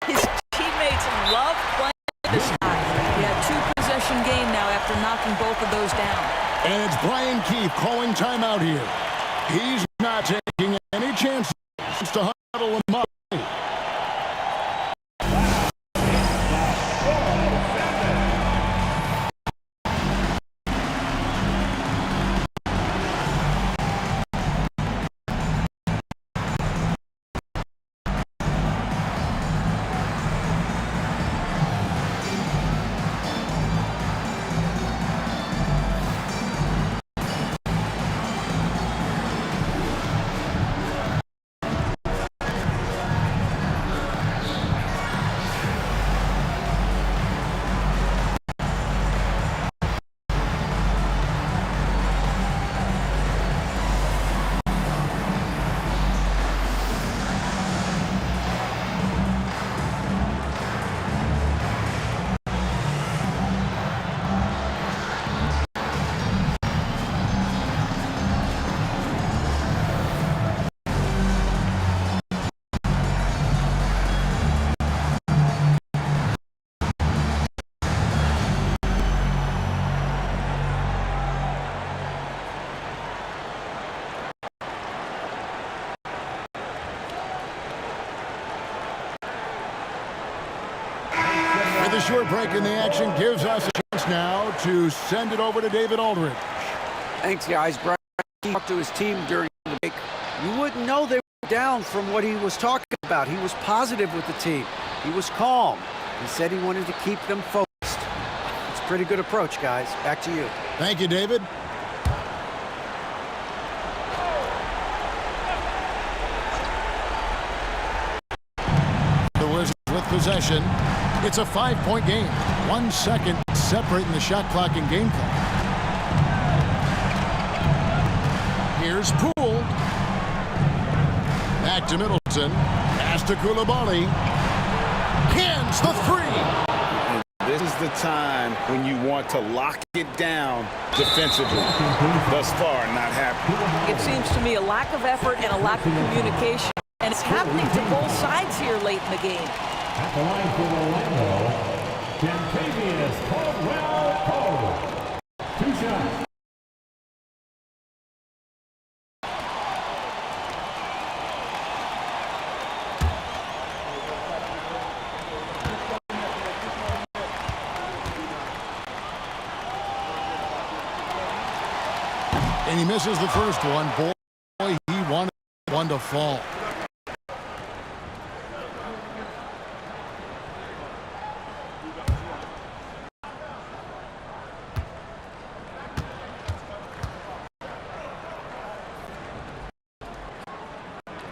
His teammates love playing this guy. He had 2-possession game now after knocking both of those down. And it's Brian Keefe calling timeout here. He's not taking any chances to huddle him up. The short break in the action gives us a chance now to send it over to David Aldridge. Thanks, guys. Brian talked to his team during the break. You wouldn't know they were down from what he was talking about. He was positive with the team. He was calm. He said he wanted to keep them focused. It's a pretty good approach, guys. Back to you. Thank you, David. The Wizards with possession. It's a 5-point game. 1 second separating the shot clock and game clock. Here's Poole. Back to Middleton. Pass to Koulibaly. Cans the 3. This is the time when you want to lock it down defensively. Thus far, not happening. It seems to me a lack of effort and a lack of communication. And it's happening to both sides here late in the game. At the line for Orlando, Kentavious Caldwell-Pope. 2 shots. And he misses the first one. Boy, he wanted one to fall.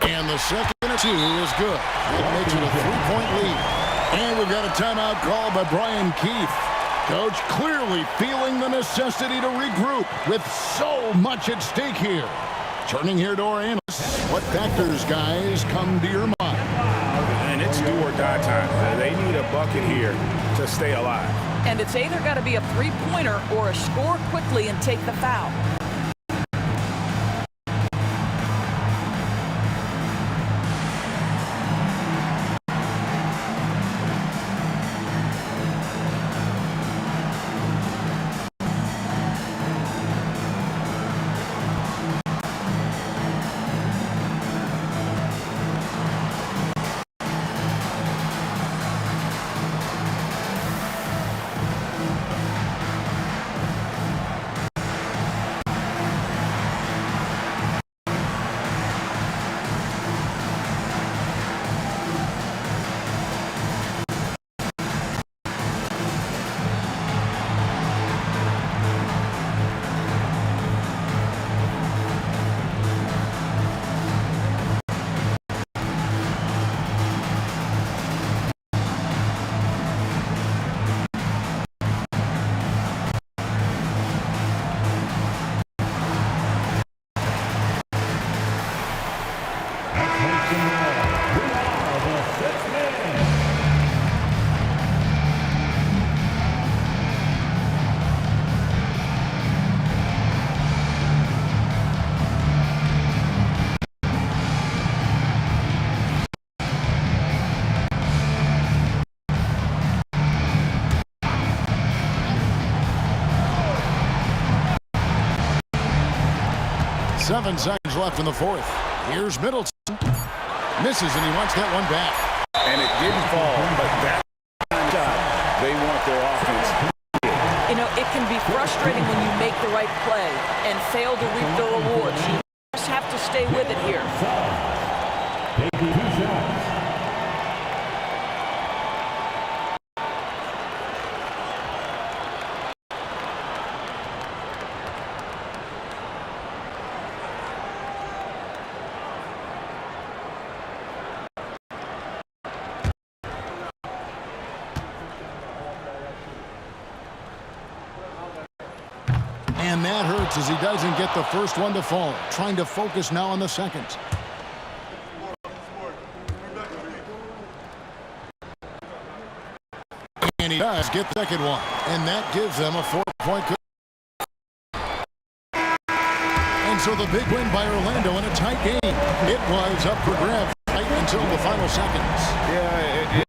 And the second and 2 is good. It makes it a 3-point lead. And we've got a timeout called by Brian Keefe. Coach clearly feeling the necessity to regroup with so much at stake here. Turning here to our analysts, What factors, guys, come to your mind? And it's do or die time. They need a bucket here to stay alive. And it's either got to be a three-pointer or a score quickly and take the foul. Seven seconds left in the fourth. Here's Middleton. Misses, and he wants that one back. And it didn't fall, but that shot, they want their offense. You know, it can be frustrating when you make the right play and fail to reap the rewards. You just have to stay with it here. Taking 2 shots. And that hurts as he doesn't get the first one to fall. Trying to focus now on the second. And he does get the second one. And that gives them a 4-point. And so the big win by Orlando in a tight game. It was up for grabs right until the final seconds. Yeah,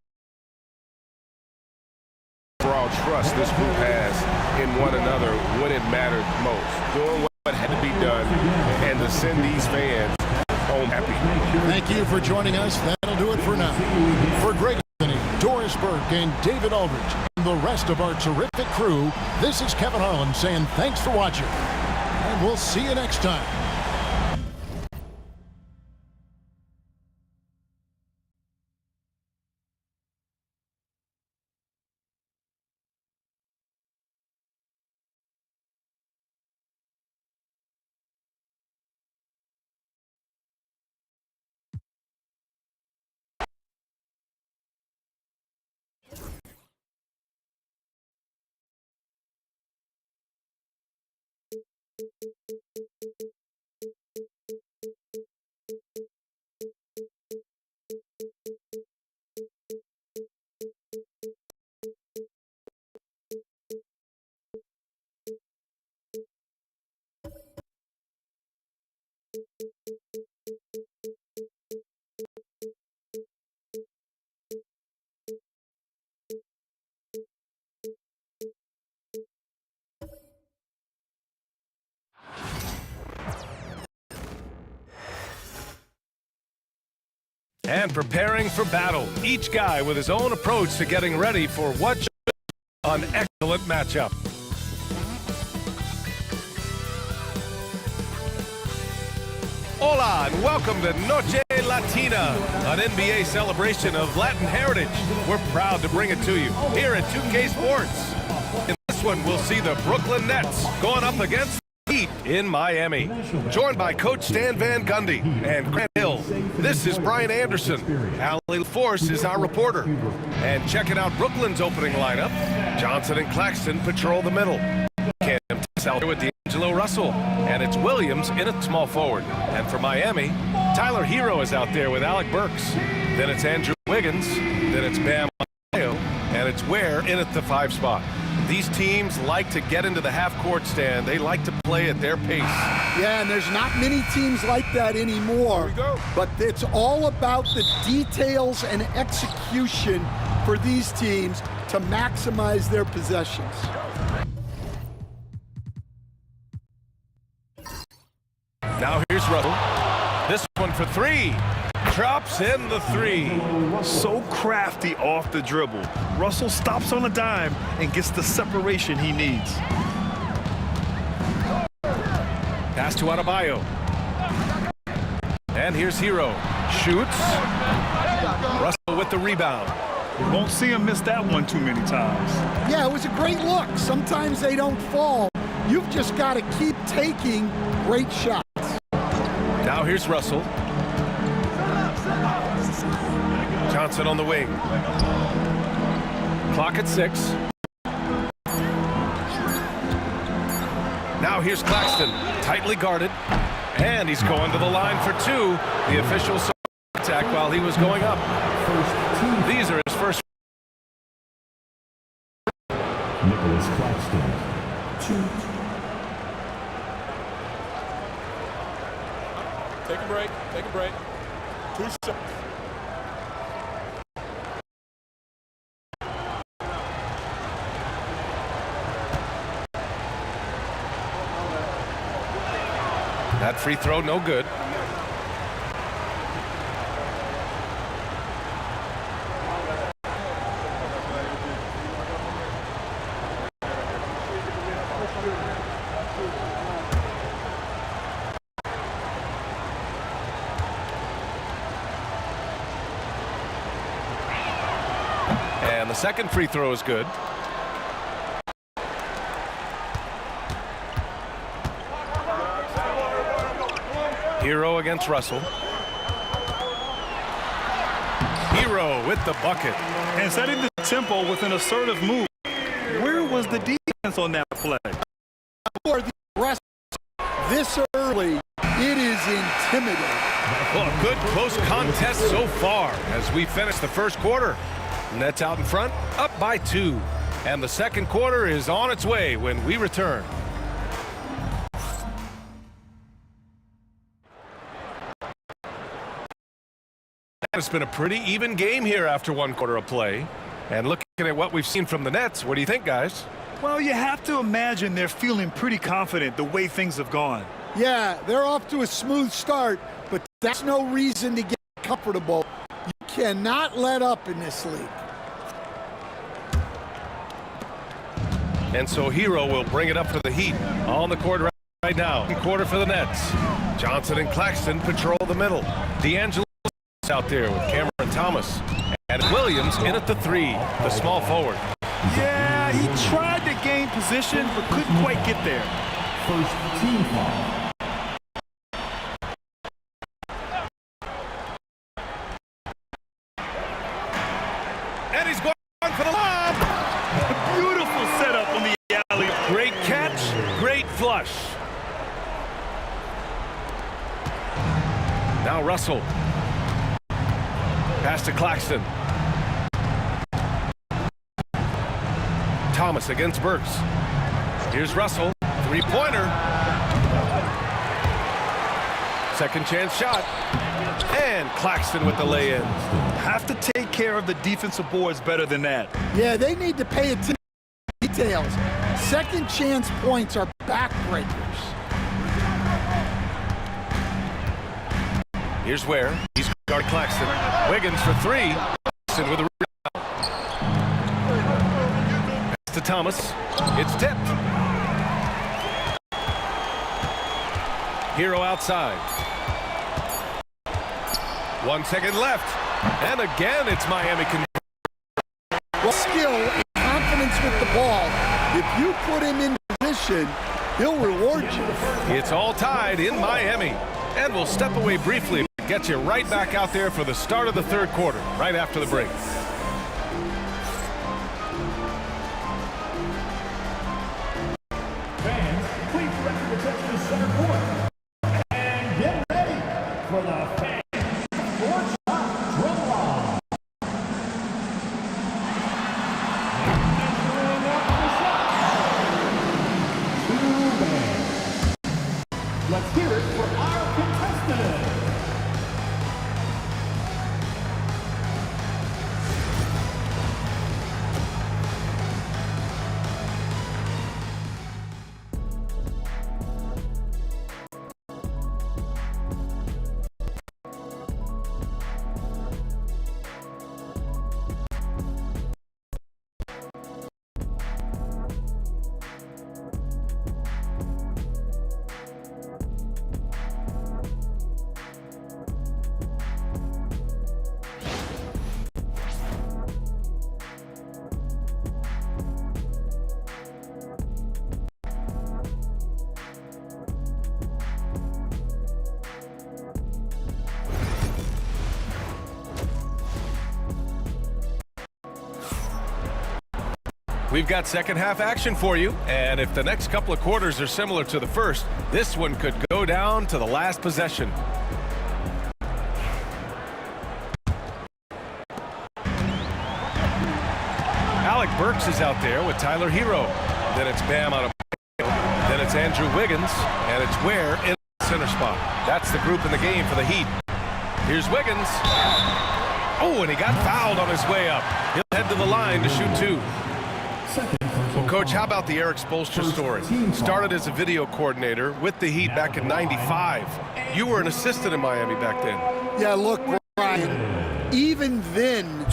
overall trust this group has in one another when it mattered most. Doing what had to be done and to send these fans home happy. Thank you for joining us. That'll do it for now. For Greg Anthony, Doris Burke, and David Aldridge, and the rest of our terrific crew, this is Kevin Harlan saying thanks for watching. And we'll see you next time. And preparing for battle, each guy with his own approach to getting ready for what should be an excellent matchup. Hola and welcome to Noche Latina, an NBA celebration of Latin heritage. We're proud to bring it to you here at 2K Sports. In this one, we'll see the Brooklyn Nets going up against Heat in Miami. Joined by Coach Stan Van Gundy and Grant Hill. This is Brian Anderson. Allie Force is our reporter. And checking out Brooklyn's opening lineup, Johnson and Claxton patrol the middle. Cam Tess out with the Russell, and it's Williams in at small forward. And for Miami, Tyler Hero is out there with Alec Burks. Then it's Andrew Wiggins. Then it's Bam Adebayo, and it's Ware in at the 5 spot. These teams like to get into the half-court stand. They like to play at their pace. Yeah, and there's not many teams like that anymore. But it's all about the details and execution for these teams to maximize their possessions. Now here's Russell. This one for 3. Drops in the 3. So crafty off the dribble. Russell stops on a dime and gets the separation he needs. Pass to Adebayo. And here's Hero. Shoots. Russell with the rebound. You won't see him miss that one too many times. Yeah, it was a great look. Sometimes they don't fall. You've just got to keep taking great shots. Now here's Russell. Johnson on the wing. Clock at 6. Now here's Claxton, tightly guarded, and he's going to the line for 2. The official saw attack while he was going up. These are his first. Nicholas Claxton, 2. Take a break. Take a break. 2 shots. That free throw, no good. And the second free throw is good. Hero against Russell. Hero with the bucket. And setting the tempo with an assertive move. Where was the defense on that play? For the rest this early, it is intimidating. Well, a good close contest so far as we finish the first quarter. Nets out in front, up by 2. And the second quarter is on its way when we return. It's been a pretty even game here after 1 quarter of play. And looking at what we've seen from the Nets, what do you think, guys? Well, you have to imagine they're feeling pretty confident the way things have gone. Yeah, they're off to a smooth start, but that's no reason to get comfortable. You cannot let up in this league. And so Hero will bring it up for the Heat on the court right now. Quarter for the Nets. Johnson and Claxton patrol the middle. D'Angelo out there with Cameron Thomas. And Williams in at the 3, the small forward. Yeah, he tried to gain position, but couldn't quite get there. First team foul. And he's going for the lob. Beautiful setup on the alley. Great catch, great flush. Now Russell. Pass to Claxton. Thomas against Burks. Here's Russell. 3-pointer. Second chance shot. And Claxton with the lay-in. Have to take care of the defensive boards better than that. Yeah, they need to pay attention to details. Second chance points are backbreakers. Here's Ware. He's guard Claxton. Wiggins for 3. Claxton with a rebound. Pass to Thomas. It's tipped. Hero outside. 1 second left. And again, it's Miami. Skill and confidence with the ball. If you put him in position, he'll reward you. It's all tied in Miami. And we'll step away briefly. Get you right back out there for the start of the third quarter, right after the break. Fans, please center court. And get ready for the fan sports shot drum line. Measuring up the shot. Two men. Let's hear it for our contestant. We've got second half action for you, and if the next couple of quarters are similar to the first, this one could go down to the last possession. Alec Burks is out there with Tyler Hero. Then it's Bam out of then it's Andrew Wiggins, and it's Ware in the center spot. That's the group in the game for the Heat. Here's Wiggins. Oh, and he got fouled on his way up. He'll head to the line to shoot two. Well, Coach, how about the Eric Spoelstra story? Started as a video coordinator with the Heat back in '95. You were an assistant in Miami back then. Yeah, look, Brian, even then,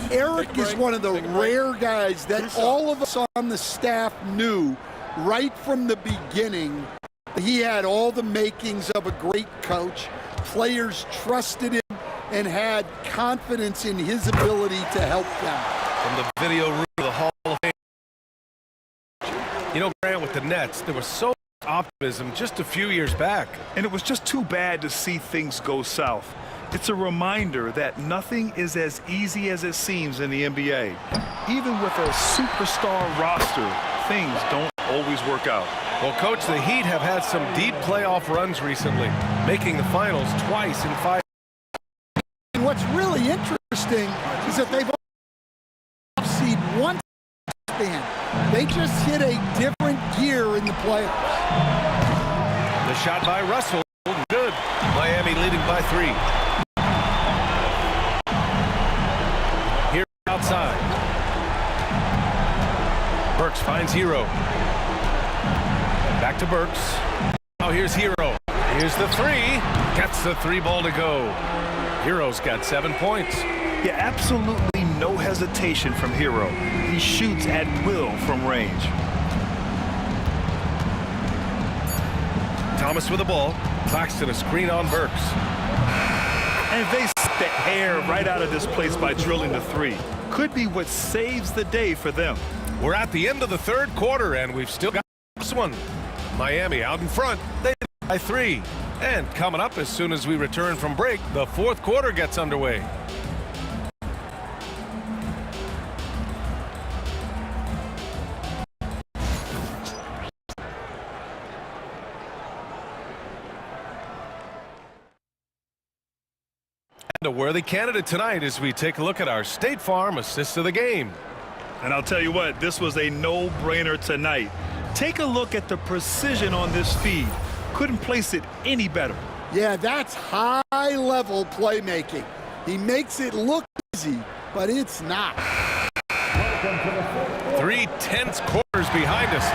Eric is one of the rare guys that all of us on the staff knew right from the beginning. He had all the makings of a great coach. Players trusted him and had confidence in his ability to help them. From the video room to the Hall of Fame. You know, Grant, with the Nets, there was so much optimism just a few years back. And it was just too bad to see things go south. It's a reminder that nothing is as easy as it seems in the NBA. Even with a superstar roster, things don't always work out. Well, Coach, the Heat have had some deep playoff runs recently, making the finals twice in 5. And what's really interesting is that they've only seed one span. They just hit a different gear in the playoffs. The shot by Russell, good. Miami leading by 3. Here outside. Burks finds Hero. Back to Burks. Now here's Hero. Here's the 3. Gets the 3 ball to go. Hero's got 7 points. Yeah, absolutely no hesitation from Hero. He shoots at will from range. Thomas with the ball. Claxton a screen on Burks. And they suck the air right out of this place by drilling the 3. Could be what saves the day for them. We're at the end of the third quarter, and we've still got this one. Miami out in front. They by 3. And coming up as soon as we return from break, the fourth quarter gets underway. And a worthy candidate tonight as we take a look at our State Farm assist of the game. And I'll tell you what, this was a no-brainer tonight. Take a look at the precision on this feed. Couldn't place it any better. Yeah, that's high-level playmaking. He makes it look easy, but it's not. 3 tense quarters behind us.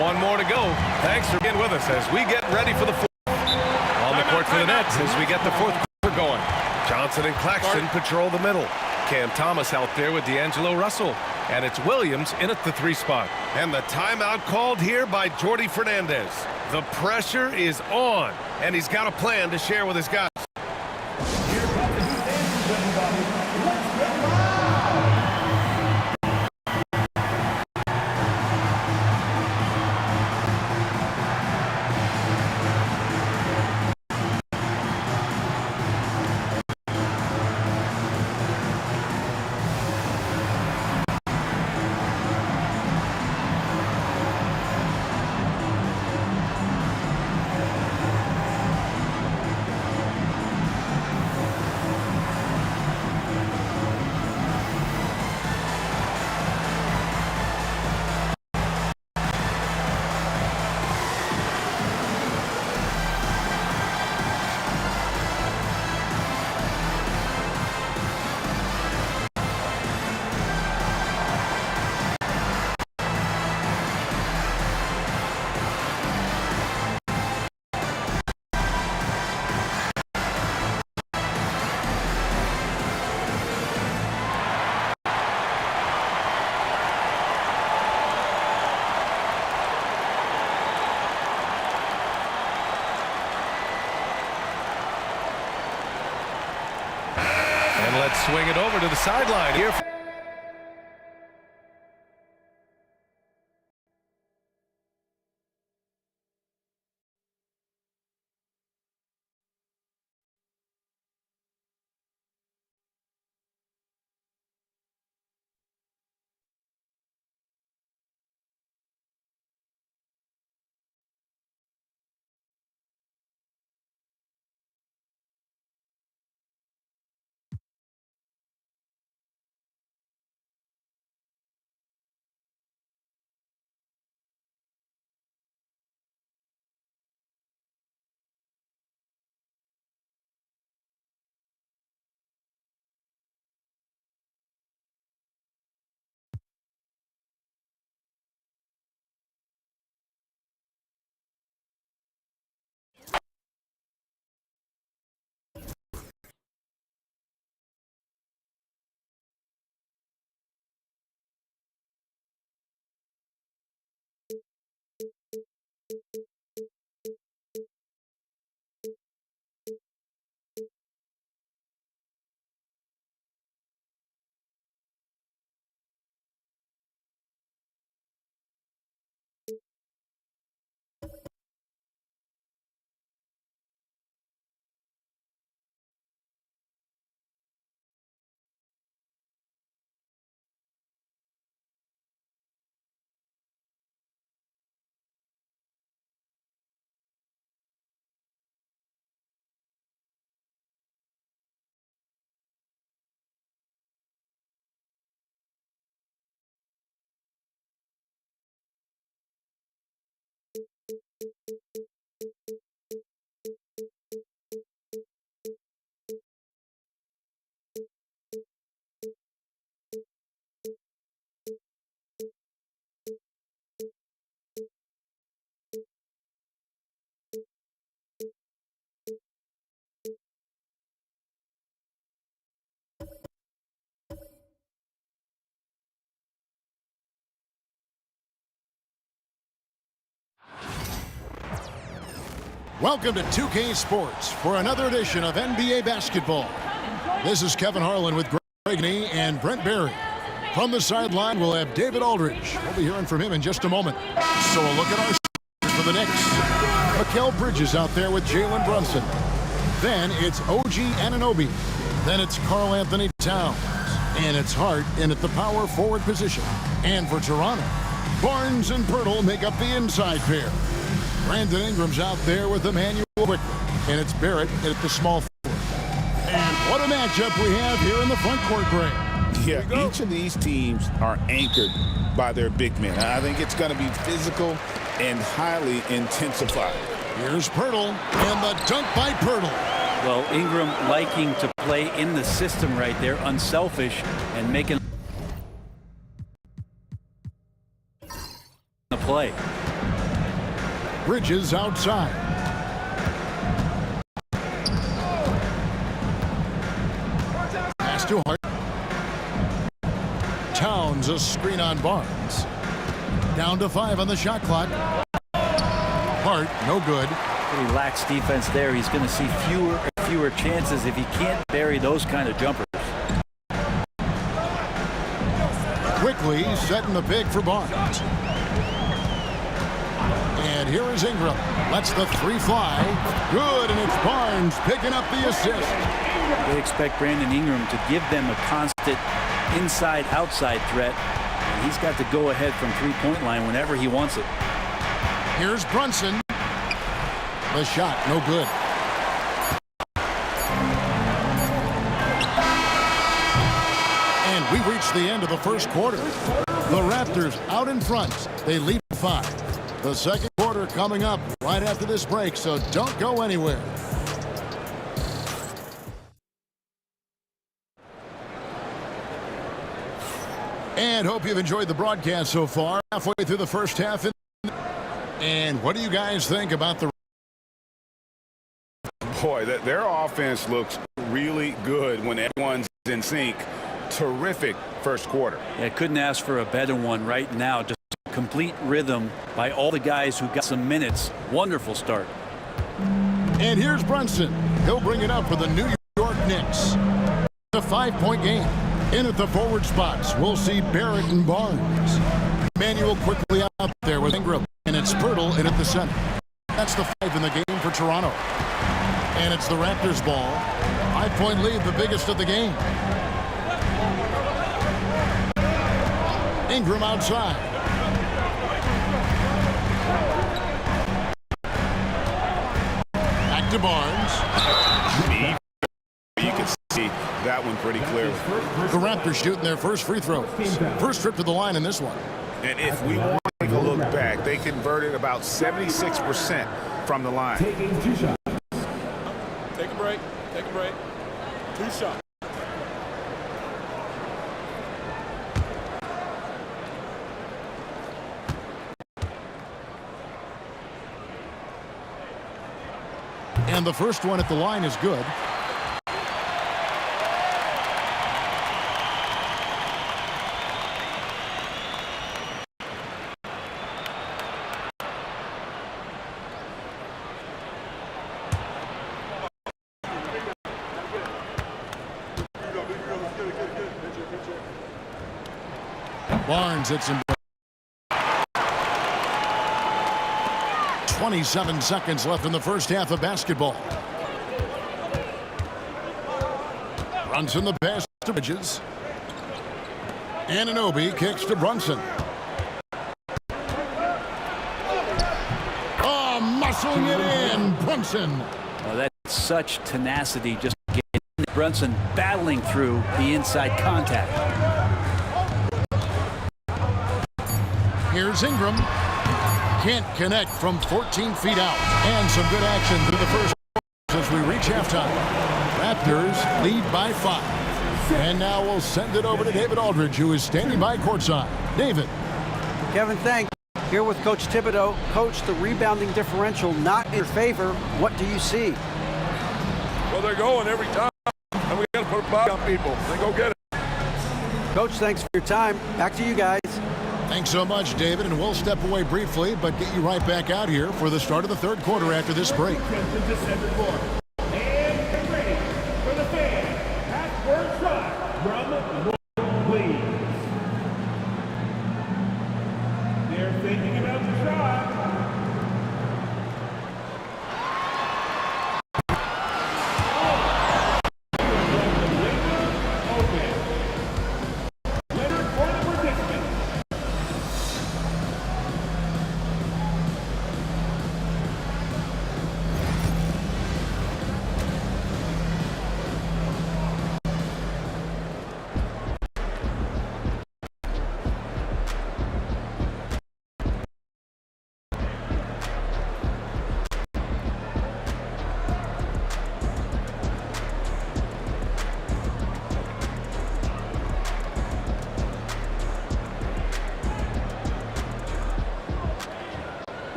One more to go. Thanks for being with us as we get ready for the fourth. On the court for the Nets as we get the fourth quarter going. Johnson and Claxton patrol the middle. Cam Thomas out there with D'Angelo Russell. And it's Williams in at the 3 spot. And the timeout called here by Jordi Fernandez. The pressure is on, and he's got a plan to share with his guys. swing it over to the sideline here. Welcome to 2K Sports for another edition of NBA basketball. This is Kevin Harlan with Greg Nee and Brent Barry. From the sideline, we'll have David Aldridge. We'll be hearing from him in just a moment. So a look at our for the Knicks. Mikal Bridges out there with Jalen Brunson. Then it's OG Anunoby. Then it's Karl Anthony Towns. And it's Hart in at the power forward position. And for Toronto, Barnes and Pirtle make up the inside pair. Brandon Ingram's out there with Emmanuel Quickly. And it's Barrett at the small forward. And what a matchup we have here in the front court, Greg. Yeah, each of these teams are anchored by their big men. I think it's going to be physical and highly intensified. Here's Pirtle, and the dunk by Pirtle. Well, Ingram liking to play in the system right there, unselfish, and making the play. Bridges outside. Pass to Hart. Towns a screen on Barnes. Down to 5 on the shot clock. Hart, no good. Pretty lax defense there. He's going to see fewer and fewer chances if he can't bury those kind of jumpers. Quickly setting the pick for Barnes. And here is Ingram. Lets the three fly. Good, and it's Barnes picking up the assist. They expect Brandon Ingram to give them a constant inside-outside threat. And he's got to go ahead from three-point line whenever he wants it. Here's Brunson. The shot, no good. And we reach the end of the first quarter. The Raptors out in front. They lead 5. The second quarter coming up right after this break, so don't go anywhere. And hope you've enjoyed the broadcast so far. Halfway through the first half. And what do you guys think about the... Boy, their offense looks really good when everyone's in sync. Terrific first quarter. Yeah, couldn't ask for a better one right now. Just complete rhythm by all the guys who got some minutes. Wonderful start. And here's Brunson. He'll bring it up for the New York Knicks. a 5-point game. In at the forward spots, we'll see Barrett and Barnes. Manuel quickly out there with Ingram, and it's Pirtle in at the center. That's the 5 in the game for Toronto. And it's the Raptors ball. 5-point lead, the biggest of the game. Ingram outside. Back to Barnes. You can see that one pretty clearly. The Raptors shooting their first free throws. First trip to the line in this one. And if we take a look back, they converted about 76% from the line. Taking 2 shots. Take a break. Take a break. 2 shots. And the first one at the line is good. Barnes hits him. 27 seconds left in the first half of basketball. Brunson the pass to Bridges. Anunoby kicks to Brunson. Oh, muscling it in, Brunson. Oh, that's such tenacity, just getting Brunson battling through the inside contact. Here's Ingram. Can't connect from 14 feet out. And some good action through the first as we reach halftime. Raptors lead by 5. And now we'll send it over to David Aldridge, who is standing by courtside. David. Kevin, thanks. Here with Coach Thibodeau. Coach, the rebounding differential not in your favor. What do you see? Well, they're going every time, and we got to put a body on people. Then go get it. Coach, thanks for your time. Back to you guys. Thanks so much, David, and we'll step away briefly, but get you right back out here for the start of the third quarter after this break. And get ready for the fan. Half-court shot from North, please. They're thinking about the shot.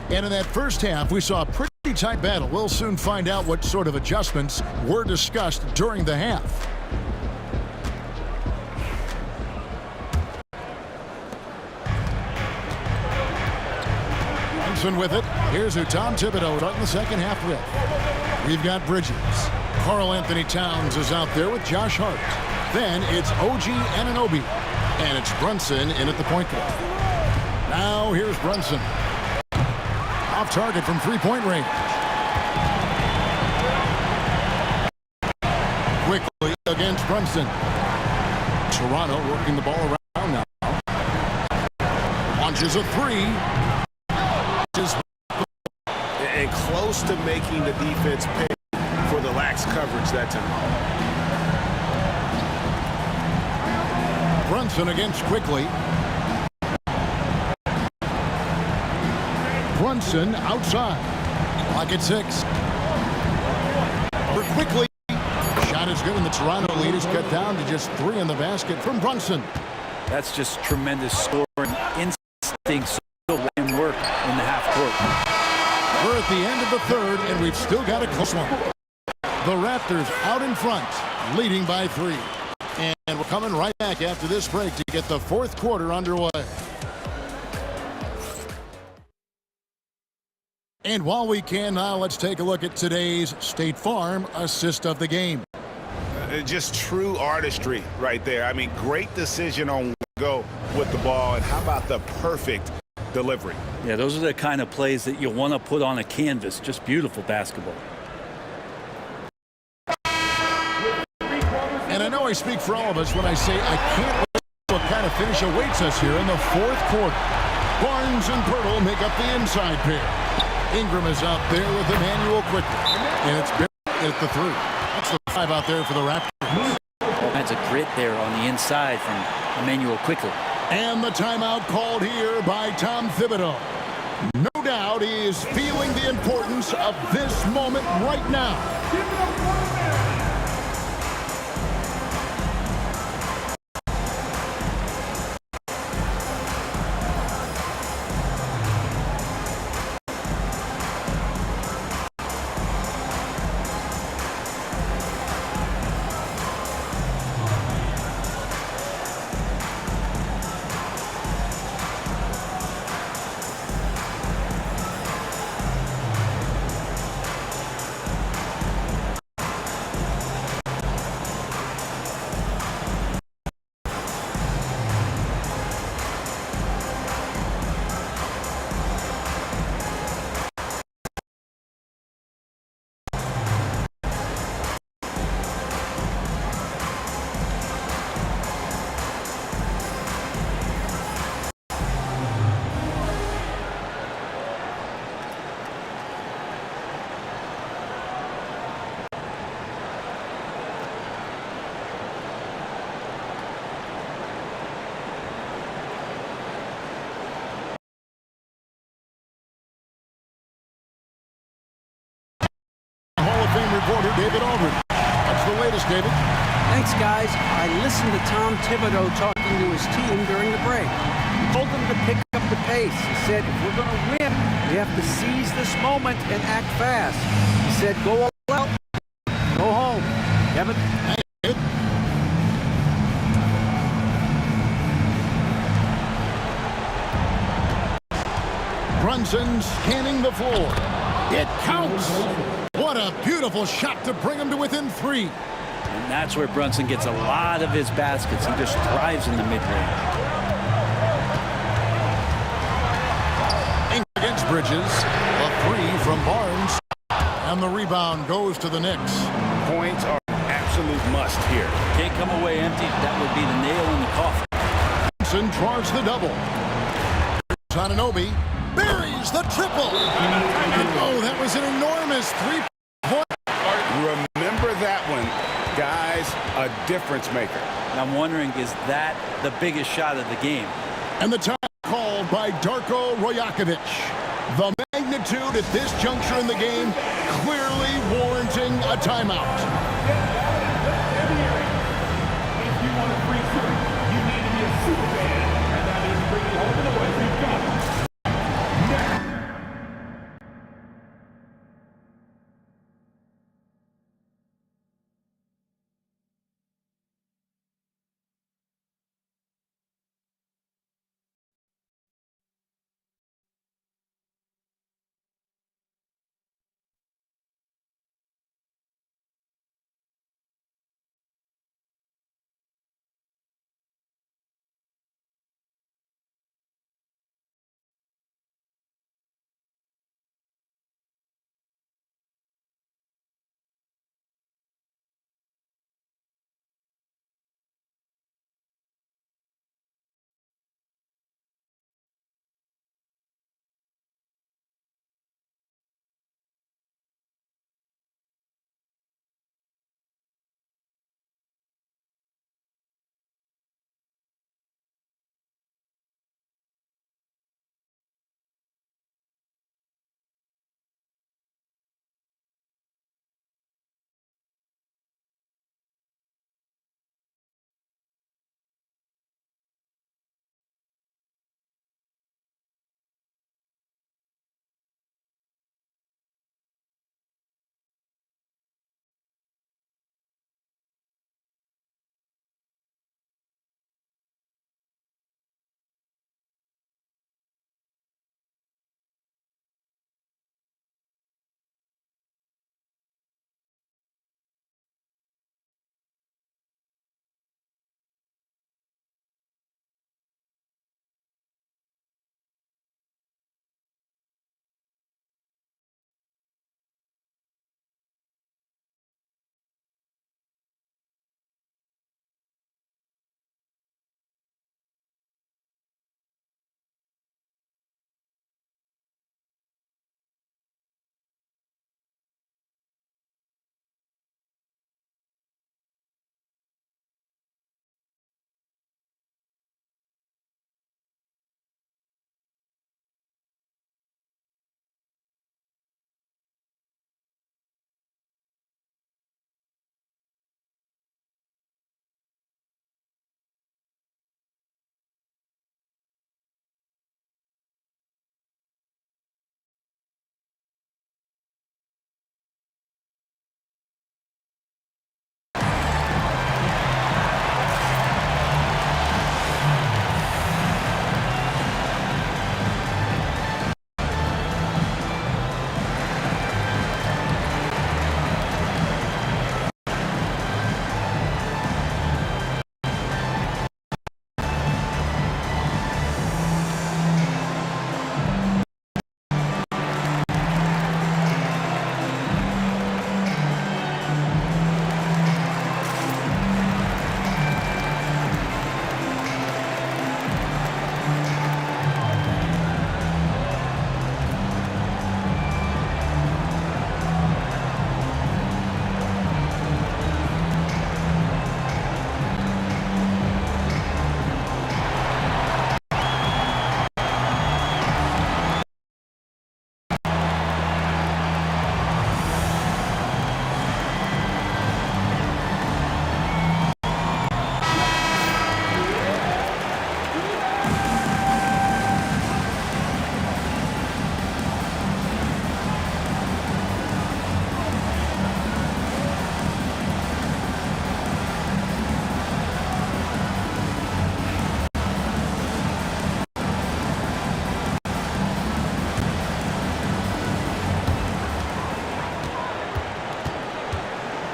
And in that first half, we saw a pretty tight battle. We'll soon find out what sort of adjustments were discussed during the half. Brunson with it. Here's who Tom Thibodeau starting the second half with. We've got Bridges. Karl Anthony Towns is out there with Josh Hart. Then it's OG Anunoby. And it's Brunson in at the point guard. Now here's Brunson. Off target from three-point range. Quickly against Brunson. Toronto working the ball around now. Launches a three. And close to making the defense pay for the lax coverage that time. Brunson against Quickly. Brunson outside. Clock at 6. For Quickly. Shot is good, and the Toronto lead is cut down to just 3 in the basket from Brunson. That's just tremendous scoring instinct and work in the half court. We're at at the end of the third, and we've still got a close one. The Raptors out in front, leading by 3. And we're coming right back after this break to get the fourth quarter underway. And while we can now, let's take a look at today's State Farm assist of the game. Just true artistry right there. I mean, great decision on go with the ball, and how about the perfect delivery? Yeah, those are the kind of plays that you want to put on a canvas. Just beautiful basketball. And I know I speak for all of us when I say I can't wait what kind of finish awaits us here in the fourth quarter. Barnes and Pirtle make up the inside pair. Ingram is out there with Emmanuel quickly. And it's buried at the 3. That's the 5 out there for the Raptors. That's a grit there on the inside from Emmanuel quickly. And the timeout called here by Tom Thibodeau. No doubt he is feeling the importance of this moment right now. Reporter David Aldridge. That's the latest, David. Thanks, guys. I listened to Tom Thibodeau talking to his team during the break. He told them to pick up the pace. He said, if we're going to win, we have to seize this moment and act fast. He said, go all out, go home. Kevin? Brunson scanning the floor. It counts. What a beautiful shot to bring him to within 3. And that's where Brunson gets a lot of his baskets. He just thrives in the mid-range. Against Bridges. A 3 from Barnes. And the rebound goes to the Knicks. Points are absolute must here. Can't come away empty. That would be the nail in the coffin. Brunson draws the double. Anunoby buries the triple. And oh, that was an enormous 3-point. Remember that one, guys, a difference maker. I'm wondering, is that the biggest shot of the game? And the time called by Darko Rojakovic. The magnitude at this juncture in the game clearly warranting a timeout.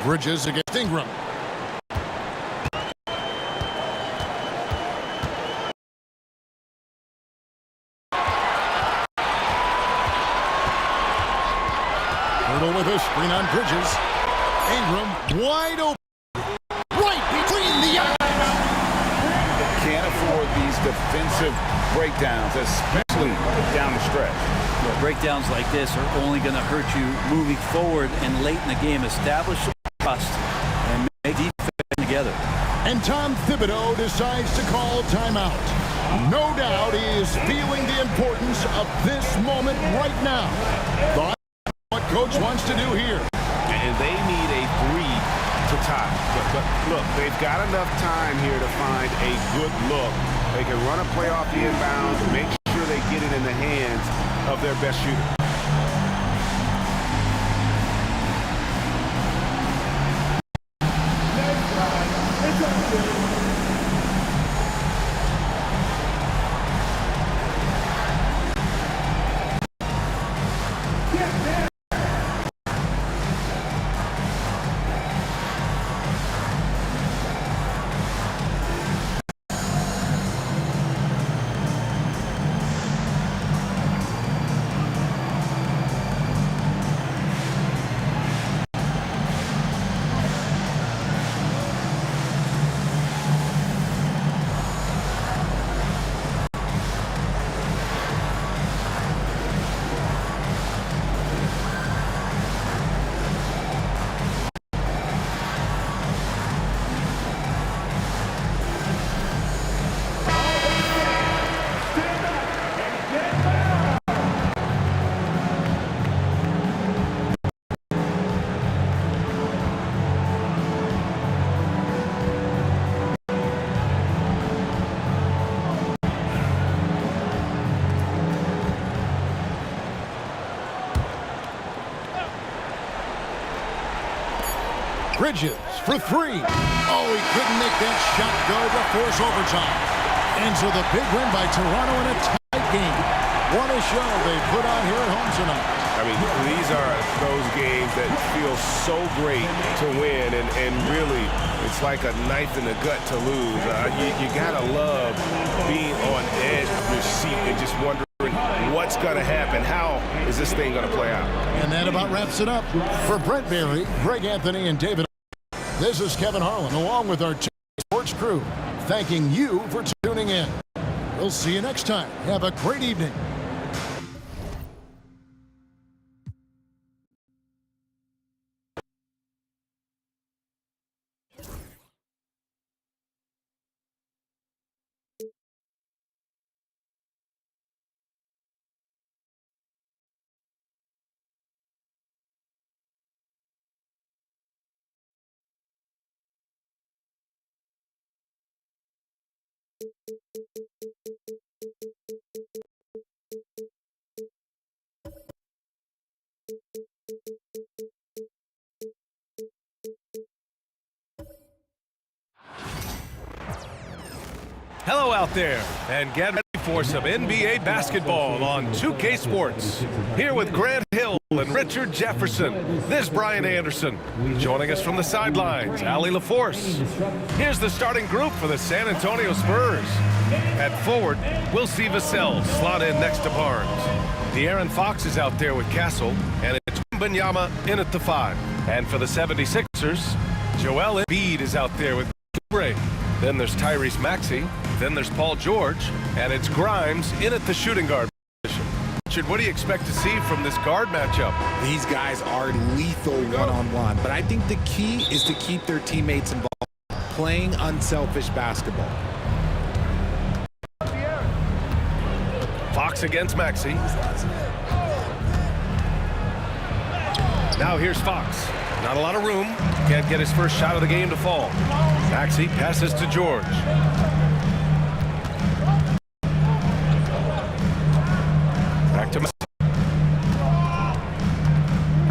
Bridges against Ingram. Hurdle with a screen on Bridges. Ingram wide open. Right between the eyes. Can't afford these defensive breakdowns, especially down the stretch. Well, breakdowns like this are only going to hurt you moving forward and late in the game. Establish some trust and make defense together. And Tom Thibodeau decides to call timeout. No doubt he is feeling the importance of this moment right now. Thought what coach wants to do here. And they need a 3 to tie. But look, they've got enough time here to find a good look. They can run a play off the inbounds, make sure they get it in the hands of their best shooter. Bridges for 3. Oh, he couldn't make that shot go to force overtime. Ends with a big win by Toronto in a tight game. What a show they put on here at home tonight. I mean, these are those games that feel so great to win, and really, it's like a knife in the gut to lose. You gotta love being on edge of your seat and just wondering what's gonna happen. How is this thing gonna play out? And that about wraps it up. For Brent Barry, Greg Anthony, and David, this is Kevin Harlan, along with our sports crew, thanking you for tuning in. We'll see you next time. Have a great evening. Hello out there, and get ready for some NBA basketball on 2K Sports. Here with Grant Hill and Richard Jefferson, this is Brian Anderson. Joining us from the sidelines, Allie LaForce. Here's the starting group for the San Antonio Spurs. At forward, we'll see Vassell slot in next to Barnes. De'Aaron Fox is out there with Castle, and it's Wembanyama in at the 5. And for the 76ers, Joel Embiid is out there with Oubre. Then there's Tyrese Maxey. Then there's Paul George. And it's Grimes in at the shooting guard position. Richard, what do you expect to see from this guard matchup? These guys are lethal one-on-one, but I think the key is to keep their teammates involved, playing unselfish basketball. Fox against Maxey. Now here's Fox. Not a lot of room. Can't get his first shot of the game to fall. Maxey passes to George. Back to Maxey.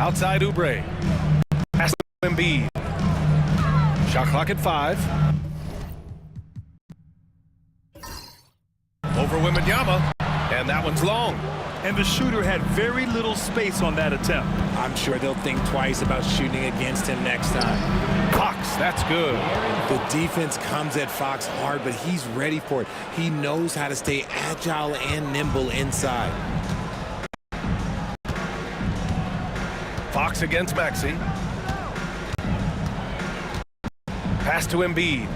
Outside Oubre. Pass to Embiid. Shot clock at 5. Over Wembanyama. And that one's long. And the shooter had very little space on that attempt. I'm sure they'll think twice about shooting against him next time. Fox, that's good. The defense comes at Fox hard, but he's ready for it. He knows how to stay agile and nimble inside. Fox against Maxey. Pass to Embiid.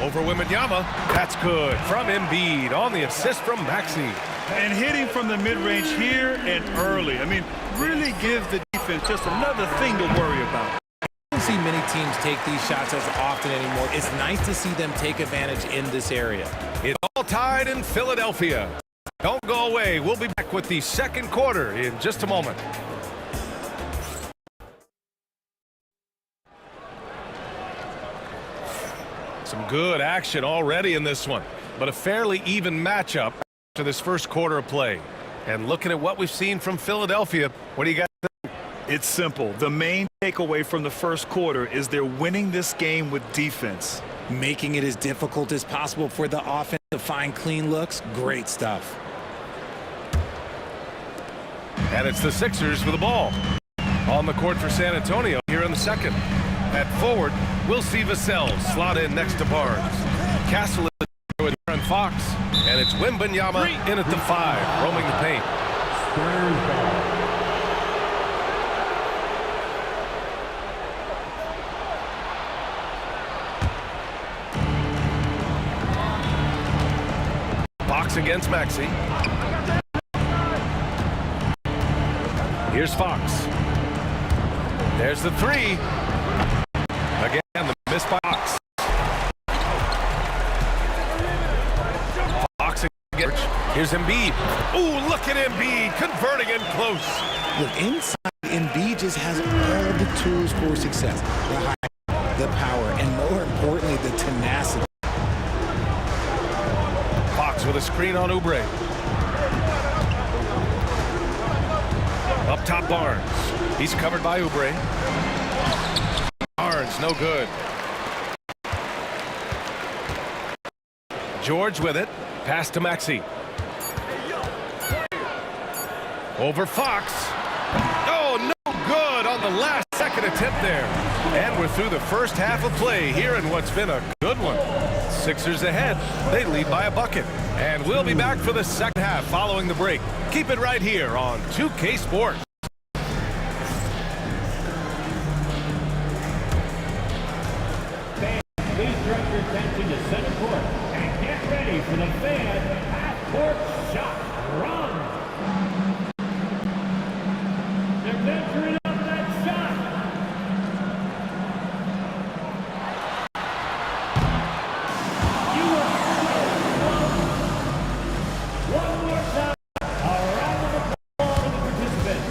Over Wembanyama. That's good from Embiid on the assist from Maxey. And hitting from the mid-range here and early. I mean, really gives the defense just another thing to worry about. I don't see many teams take these shots as often anymore. It's nice to see them take advantage in this area. It's all tied in Philadelphia. Don't go away. We'll be back with the second quarter in just a moment. Some good action already in this one, but a fairly even matchup to this first quarter of play. And looking at what we've seen from Philadelphia, what do you got? It's simple. The main takeaway from the first quarter is they're winning this game with defense. Making it as difficult as possible for the offense to find clean looks. Great stuff. And it's the Sixers with the ball. On the court for San Antonio here in the second. At forward, we'll see Vassell slot in next to Barnes. Castle is there with Aaron Fox. And it's Wembanyama in at the 5, roaming the paint. Fox against Maxey. Here's Fox. There's the 3. Again, the miss by Fox. Fox again. Here's Embiid. Ooh, look at Embiid converting in close. Look, inside, Embiid just has all the tools for success. The height, the power, and more importantly, the tenacity. Fox with a screen on Oubre. Up top, Barnes. He's covered by Oubre. Barnes, no good. George with it. Pass to Maxey. Over Fox. Oh, no good on the last second attempt there. And we're through the first half of play here in what's been a good one. Sixers ahead. They lead by a bucket. And we'll be back for the second half following the break. Keep it right here on 2K Sports. Please direct your attention to center court and get ready for the fan half-court shot run. They're venturing up that shot. You are one more time. A round of applause for the participants.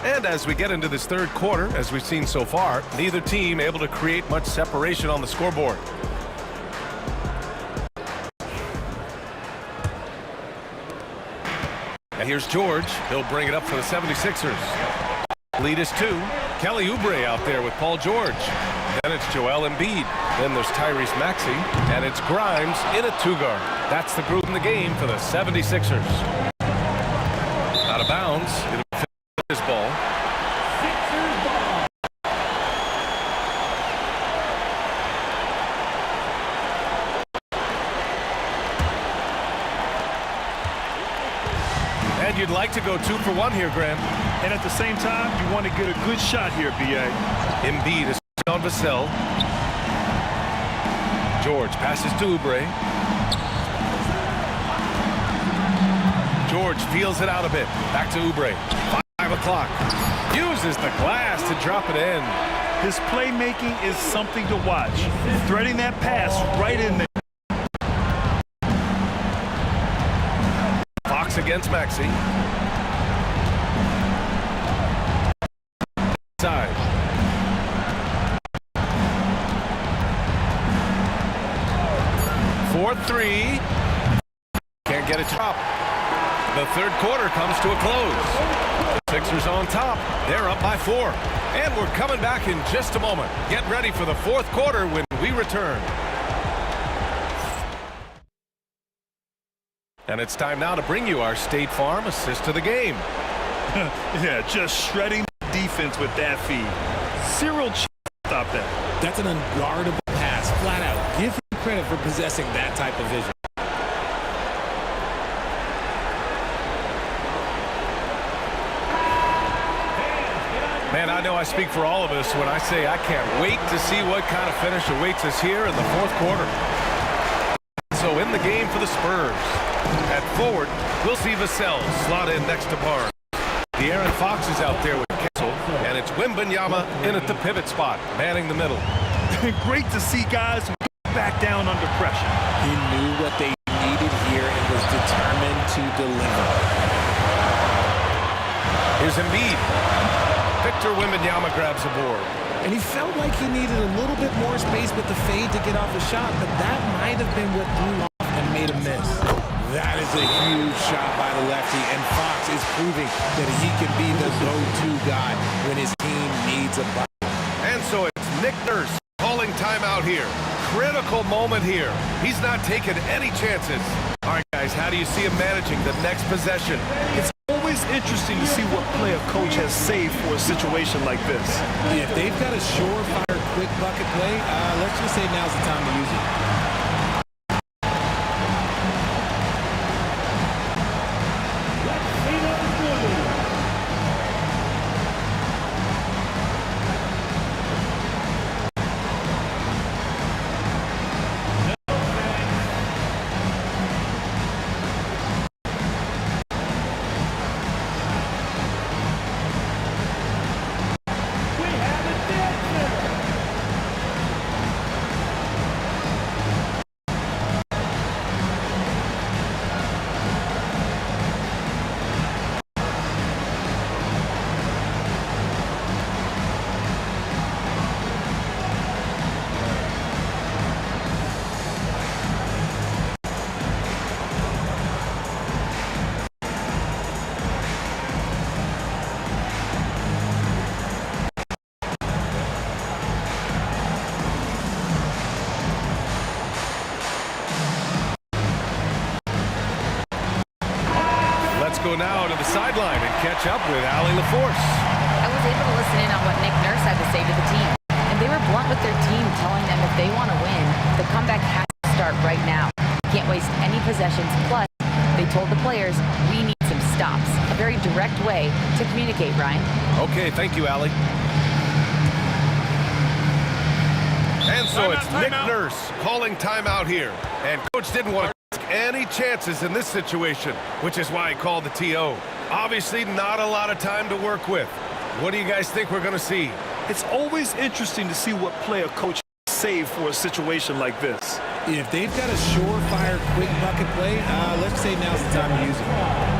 And as we get into this third quarter, as we've seen so far, neither team able to create much separation on the scoreboard. And here's George. He'll bring it up for the 76ers. Lead is 2. Kelly Oubre out there with Paul George. Then it's Joel Embiid. Then there's Tyrese Maxey. And it's Grimes in a 2-guard. That's the group in the game for the 76ers. Out of bounds. It'll be his ball. Sixers ball. And you'd like to go 2 for 1 here, Graham. And at the same time, you want to get a good shot here, B.A. Embiid is on Vassell. George passes to Oubre. George feels it out a bit. Back to Oubre. 5 o'clock. Uses the glass to drop it in. His playmaking is something to watch. Threading that pass right in there. Fox against Maxey. Side. For 3. Can't get it to drop. The third quarter comes to a close. Sixers on top. They're up by 4. And we're coming back in just a moment. Get ready for the fourth quarter when we return. And it's time now to bring you our State Farm assist to the game. Yeah, just shredding defense with that feed. Zero stop that. That's an unguardable pass, flat out. Give him credit for possessing that type of vision. Man, I know I speak for all of us when I say I can't wait to see what kind of finish awaits us here in the fourth quarter. So in the game for the Spurs. At forward, we'll see Vassell slot in next to Barnes. De'Aaron Fox is out there with Kessel, and it's Wembanyama in at the pivot spot, manning the middle. Great to see guys back down under pressure. He knew what they needed here and was determined to deliver. Here's Embiid. Victor Wembanyama grabs a board. And he felt like he needed a little bit more space with the fade to get off the shot, but that might have been what threw off and made him miss. That is a huge shot by the lefty, and Fox is proving that he can be the go-to guy when his team needs a bucket. And so it's Nick Nurse calling timeout here. Critical moment here. He's not taking any chances. All right, guys, how do you see him managing the next possession? It's always interesting to see what play a coach has saved for a situation like this. If they've got a surefire, quick bucket play, let's just say now's the time to use it. Let's go now to the sideline and catch up with Allie LaForce. I was able to listen in on what Nick Nurse had to say to the team. And they were blunt with their team, telling them if they want to win, the comeback has to start right now. Can't waste any possessions. Plus, they told the players, we need some stops. A very direct way to communicate, Ryan. Okay, thank you, Allie. And so it's Nick Nurse calling timeout here. And Coach didn't want to take any chances in this situation, which is why he called the TO. Obviously, not a lot of time to work with. What do you guys think we're going to see? It's always interesting to see what play a coach saved for a situation like this. If they've got a surefire, quick bucket play, let's say now's the time to use it.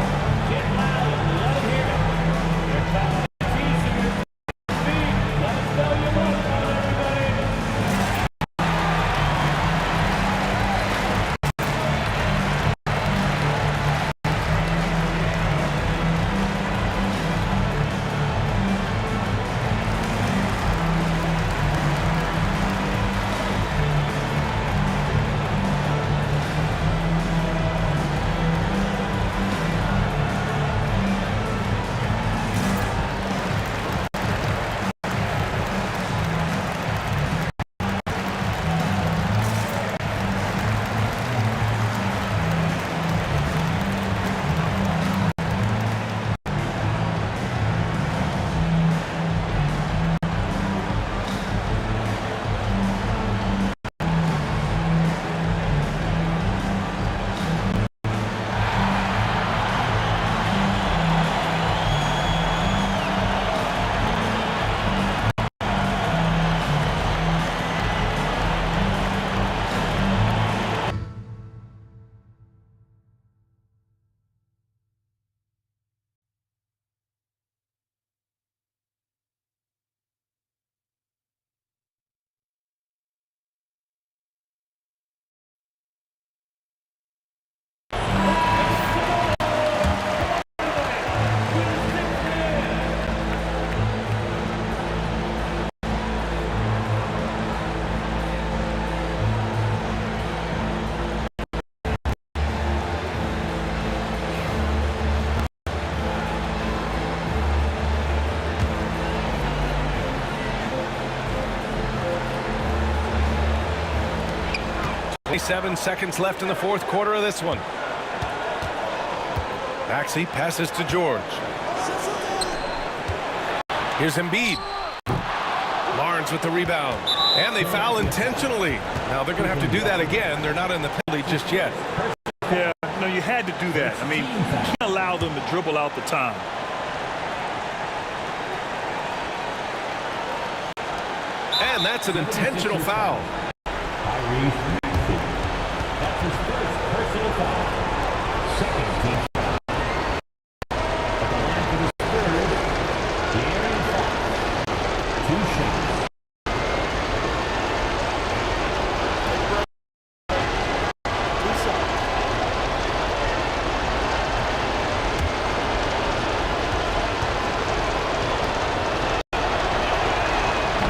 27 seconds left in the fourth quarter of this one. Maxey passes to George. Here's Embiid. Barnes with the rebound. And they foul intentionally. Now they're going to have to do that again. They're not in the penalty just yet. Yeah, no, you had to do that. I mean, you can't allow them to dribble out the time. And that's an intentional foul. That's his first personal foul. Second team foul. At the line for the third, De'Aaron Fox. 2 shots.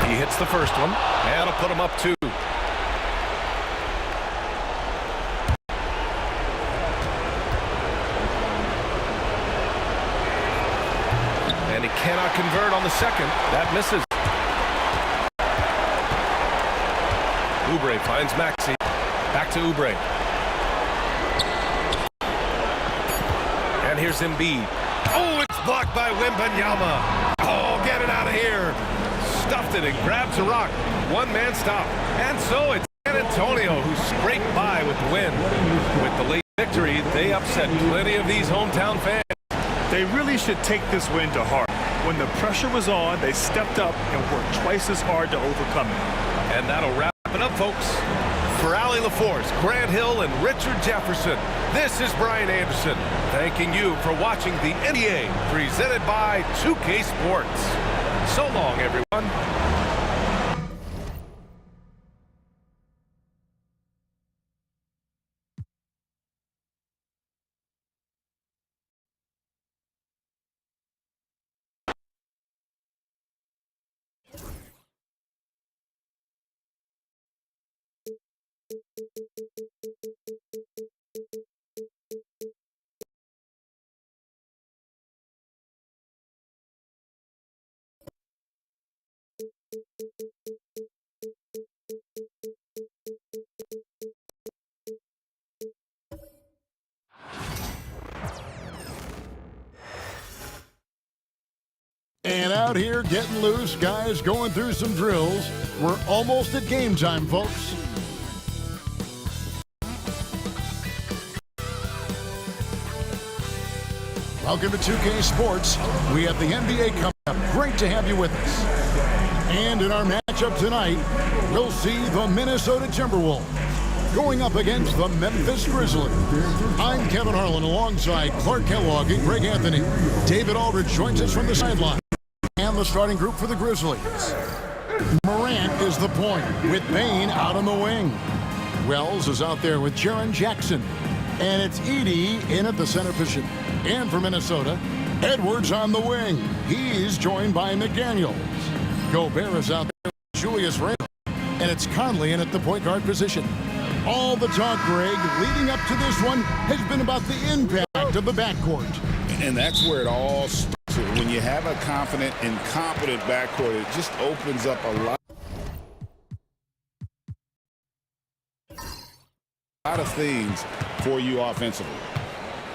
He hits the first one, and it'll put him up 2. And he cannot convert on the second. That misses. Oubre finds Maxey. Back to Oubre. And here's Embiid. Oh, it's blocked by Wembanyama. Oh, get it out of here. Stuffed it and grabs a rock. One-man stop. And so it's San Antonio who scraped by with the win. With the late victory, they upset plenty of these hometown fans. They really should take this win to heart. When the pressure was on, they stepped up and worked twice as hard to overcome it. And that'll wrap it up, folks. For Allie LaForce, Grant Hill, and Richard Jefferson, this is Brian Anderson, thanking you for watching the NBA presented by 2K Sports. So long, everyone. And out here getting loose, guys going through some drills. We're almost at game time, folks. Welcome to 2K Sports. We have the NBA coming up. Great to have you with us. And in our matchup tonight, we'll see the Minnesota Timberwolves going up against the Memphis Grizzlies. I'm Kevin Harlan alongside Clark Kellogg and Greg Anthony. David Aldridge joins us from the sideline. And the starting group for the Grizzlies. Morant is the point with Bane out on the wing. Wells is out there with Jaren Jackson. And it's Edey in at the center position. And for Minnesota, Edwards on the wing. He's joined by McDaniels. Gobert is out there with Julius Randle. And it's Conley in at the point guard position. All the talk, Greg, leading up to this one has been about the impact of the backcourt. And that's where it all starts. When you have a confident and competent backcourt, it just opens up a lot of things for you offensively.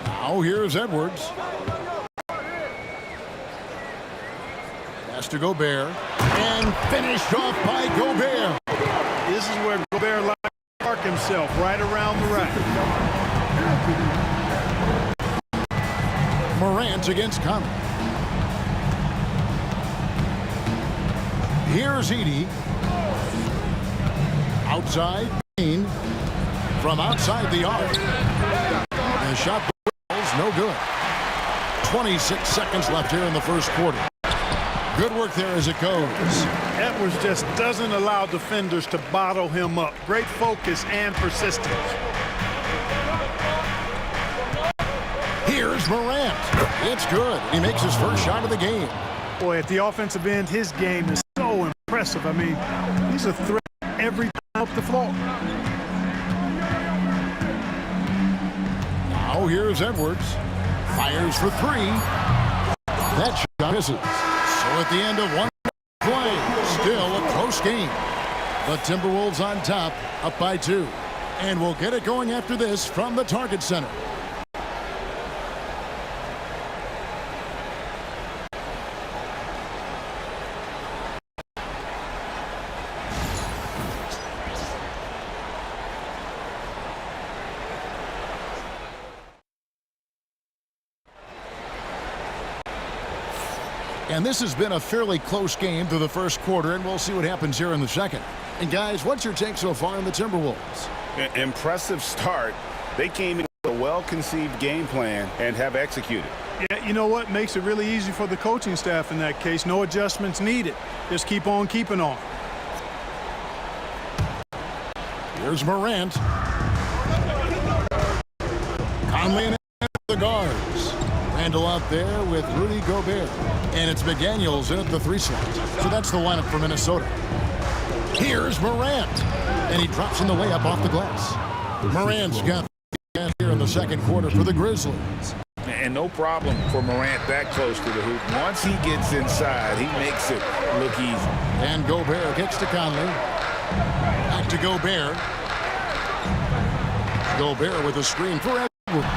Now here's Edwards. Pass to Gobert. And finished off by Gobert. This is where Gobert likes to park himself, right around the rack. Morant against Conley. Here's Edey. Outside, Bane. From outside the arc. The shot is no good. 26 seconds left here in the first quarter. Good work there as it goes. Edwards just doesn't allow defenders to bottle him up. Great focus and persistence. Here's Morant. It's good. He makes his first shot of the game. Boy, at the offensive end, his game is so impressive. I mean, he's a threat every time up the floor. Now here's Edwards. Fires for 3. That shot misses. So at the end of one play, still a close game. The Timberwolves on top, up by 2. And we'll get it going after this from the Target Center. And this has been a fairly close game through the first quarter, and we'll see what happens here in the second. And guys, what's your take so far on the Timberwolves? Impressive start. They came in with a well-conceived game plan and have executed. Yeah, you know what? Makes it really easy for the coaching staff in that case. No adjustments needed. Just keep on keeping on. Here's Morant. Conley and the guards. Randall out there with Rudy Gobert. And it's McDaniels in at the 3 slot. So that's the lineup for Minnesota. Here's Morant. And he drops in the way up off the glass. Morant's got the here in the second quarter for the Grizzlies. And no problem for Morant that close to the hoop. Once he gets inside, he makes it look easy. And Gobert gets to Conley. Back to Gobert. Gobert with a screen for Edwards.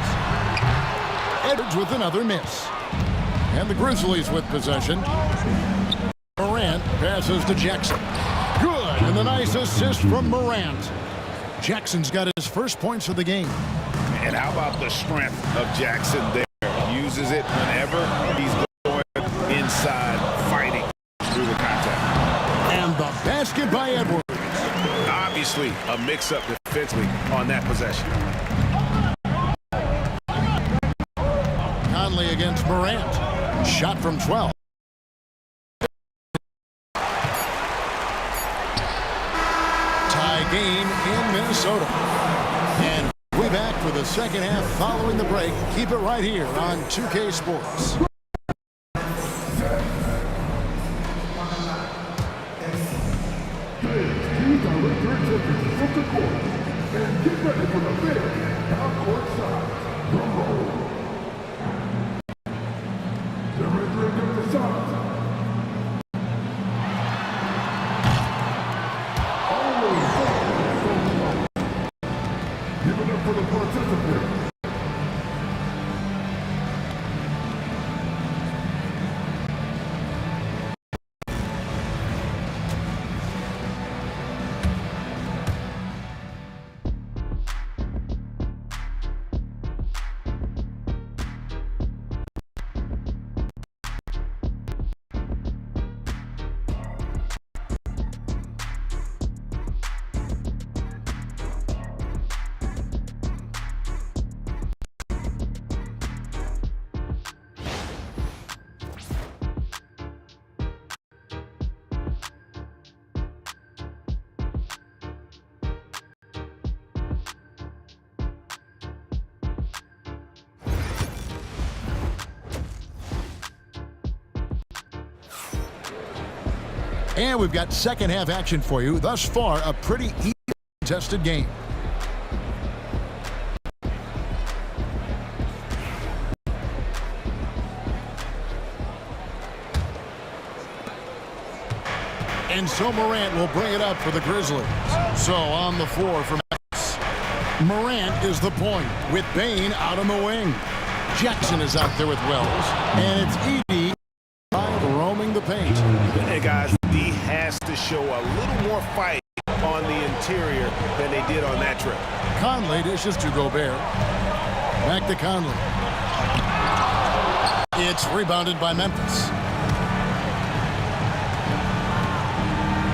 Edwards with another miss. And the Grizzlies with possession. Morant passes to Jackson. Good, and the nice assist from Morant. Jackson's got his first points of the game. And how about the strength of Jackson there? Uses it whenever he's going inside, fighting through the contact. And the basket by Edwards. Obviously, a mix-up defensively on that possession. Conley against Morant. Shot from 12. Tie game in Minnesota. And we're back for the second half following the break. Keep it right here on 2K Sports. And we've got second half action for you. Thus far, a pretty evenly contested game. And so Morant will bring it up for the Grizzlies. So on the floor for Memphis. Morant is the point with Bane out on the wing. Jackson is out there with Wells. And it's Edey roaming the paint. Hey guys, D has to show a little more fight on the interior than they did on that trip. Conley dishes to Gobert. Back to Conley. It's rebounded by Memphis.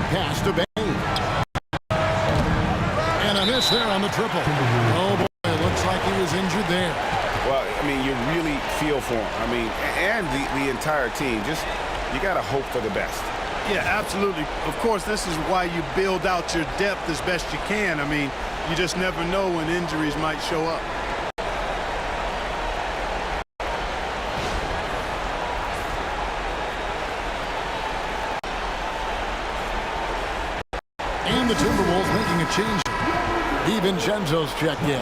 Pass to Bane. And a miss there on the triple. Oh boy, it looks like he was injured there. Well, I mean, you really feel for him. I mean, and the entire team. Just, you got to hope for the best. Yeah, absolutely. Of course, this is why you build out your depth as best you can. I mean, you just never know when injuries might show up. And the Timberwolves making a change. DiVincenzo's checked in.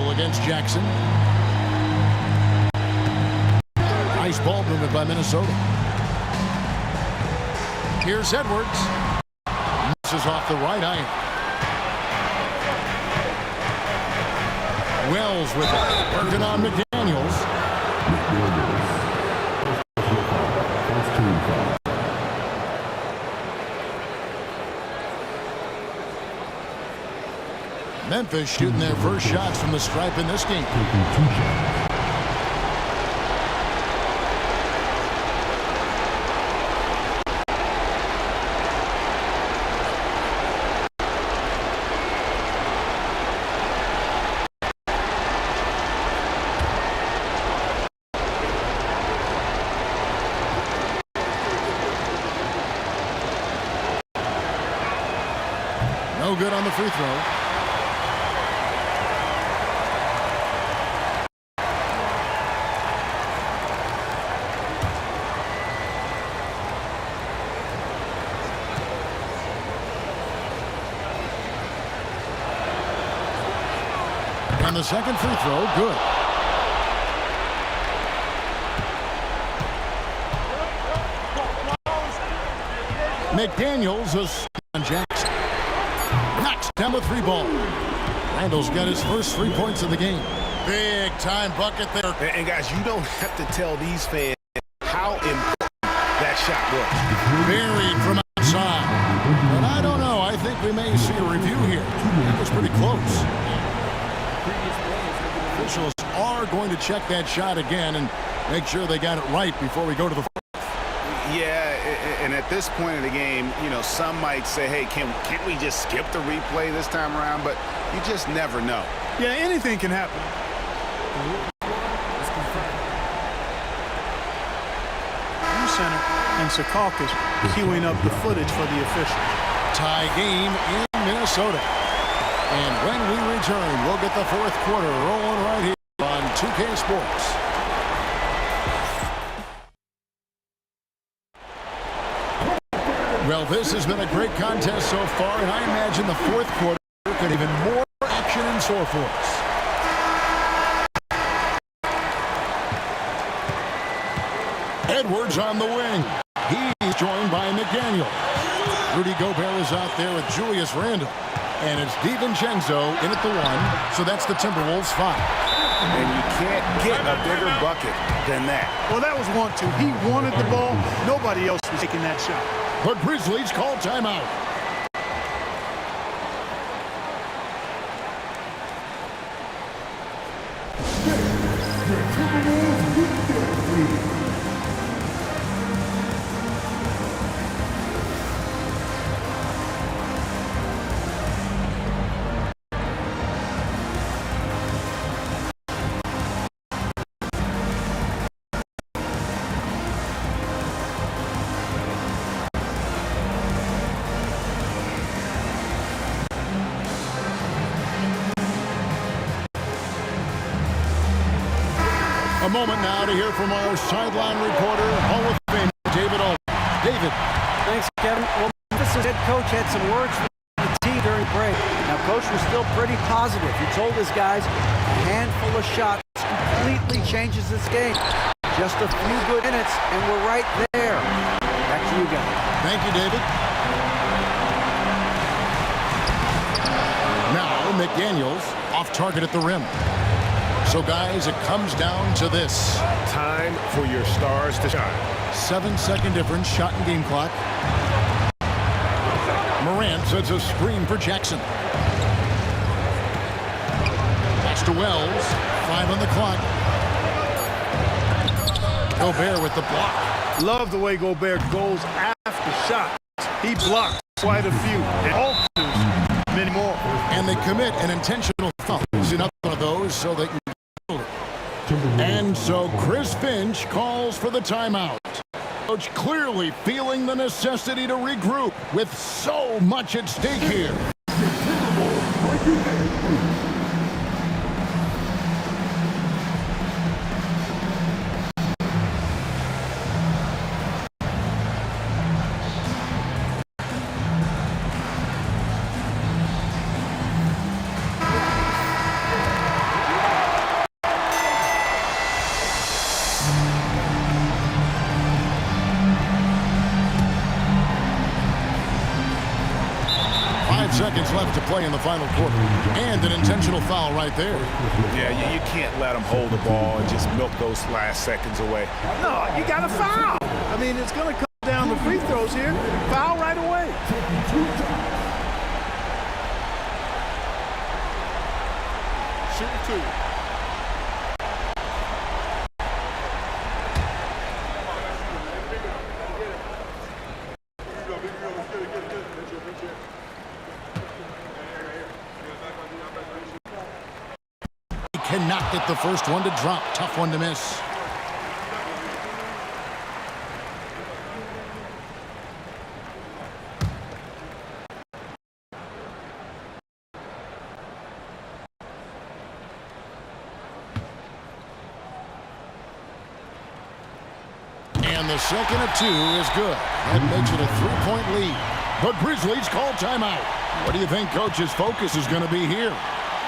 foul against Jackson. Nice ball movement by Minnesota. Here's Edwards. Misses off the right iron. Wells with it. Working on McDaniels. Memphis shooting their first shots from the stripe in this game. No good on the free throw. And the second free throw, good. McDaniels is on Jackson. Knocks down the three ball. Randall's got his first 3 points of the game. Big time bucket there. And guys, you don't have to tell these fans how important that shot was. Buried from outside. But I don't know. I think we may see a review here. That was pretty close. Officials are going to check that shot again and make sure they got it right before we go to the fourth. Yeah, and at this point in the game, you know, some might say, hey, can't we just skip the replay this time around? But you just never know. Yeah, anything can happen. New center and Secaucus queuing up the footage for the official. Tie game in Minnesota. And when we return, we'll get the fourth quarter rolling right here on 2K Sports. Well, this has been a great contest so far, and I imagine the fourth quarter could even more action in store for us. Edwards on the wing. He's joined by McDaniel. Rudy Gobert is out there with Julius Randle. And it's DiVincenzo in at the one, so that's the Timberwolves 5. And you can't get a bigger bucket than that. Well, that was 1-2. He wanted the ball. Nobody else was taking that shot. But Grizzlies call timeout. A moment now to hear from our sideline reporter, Hall of Fame, David Aldridge. David. Thanks, Kevin. Well, Memphis' head coach had some words for the team during break. Now, coach was still pretty positive. He told his guys a handful of shots completely changes this game. Just a few good minutes, and we're right there. Back to you guys. Thank you, David. Now, McDaniels off target at the rim. So, guys, it comes down to this. Time for your stars to shine. 7-second difference, shot and game clock. Morant sets a screen for Jackson. Pass to Wells. 5 on the clock. Gobert with the block. Love the way Gobert goes after shots. He blocked quite a few. And alters many more. And they commit an intentional foul. Enough of those so they can. And so Chris Finch calls for the timeout. Coach clearly feeling the necessity to regroup with so much at stake here. seconds left to play in the final quarter. And an intentional foul right there. Yeah, you can't let them hold the ball and just milk those last seconds away. No, you got to foul. I mean, it's going to come down to free throws here. Foul right away. Shooting two. Cannot get the first one to drop. Tough one to miss. And the second of two is good. That makes it a 3-point lead. But Grizzlies call timeout. What do you think Coach's focus is going to be here?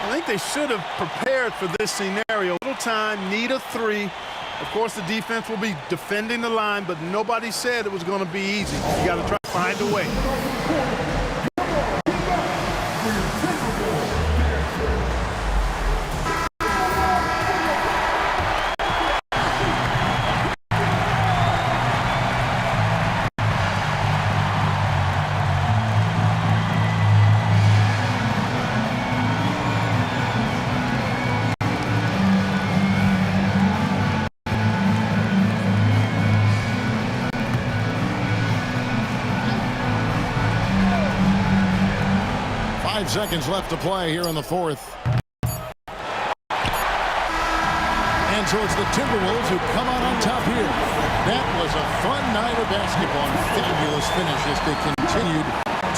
I think they should have prepared for this scenario. Little time, need a three. Of course, the defense will be defending the line, but nobody said it was going to be easy. You got to try to find a way. 5 seconds left to play here in the fourth. And so it's the Timberwolves who come out on top here. That was a fun night of basketball and fabulous finish as they continued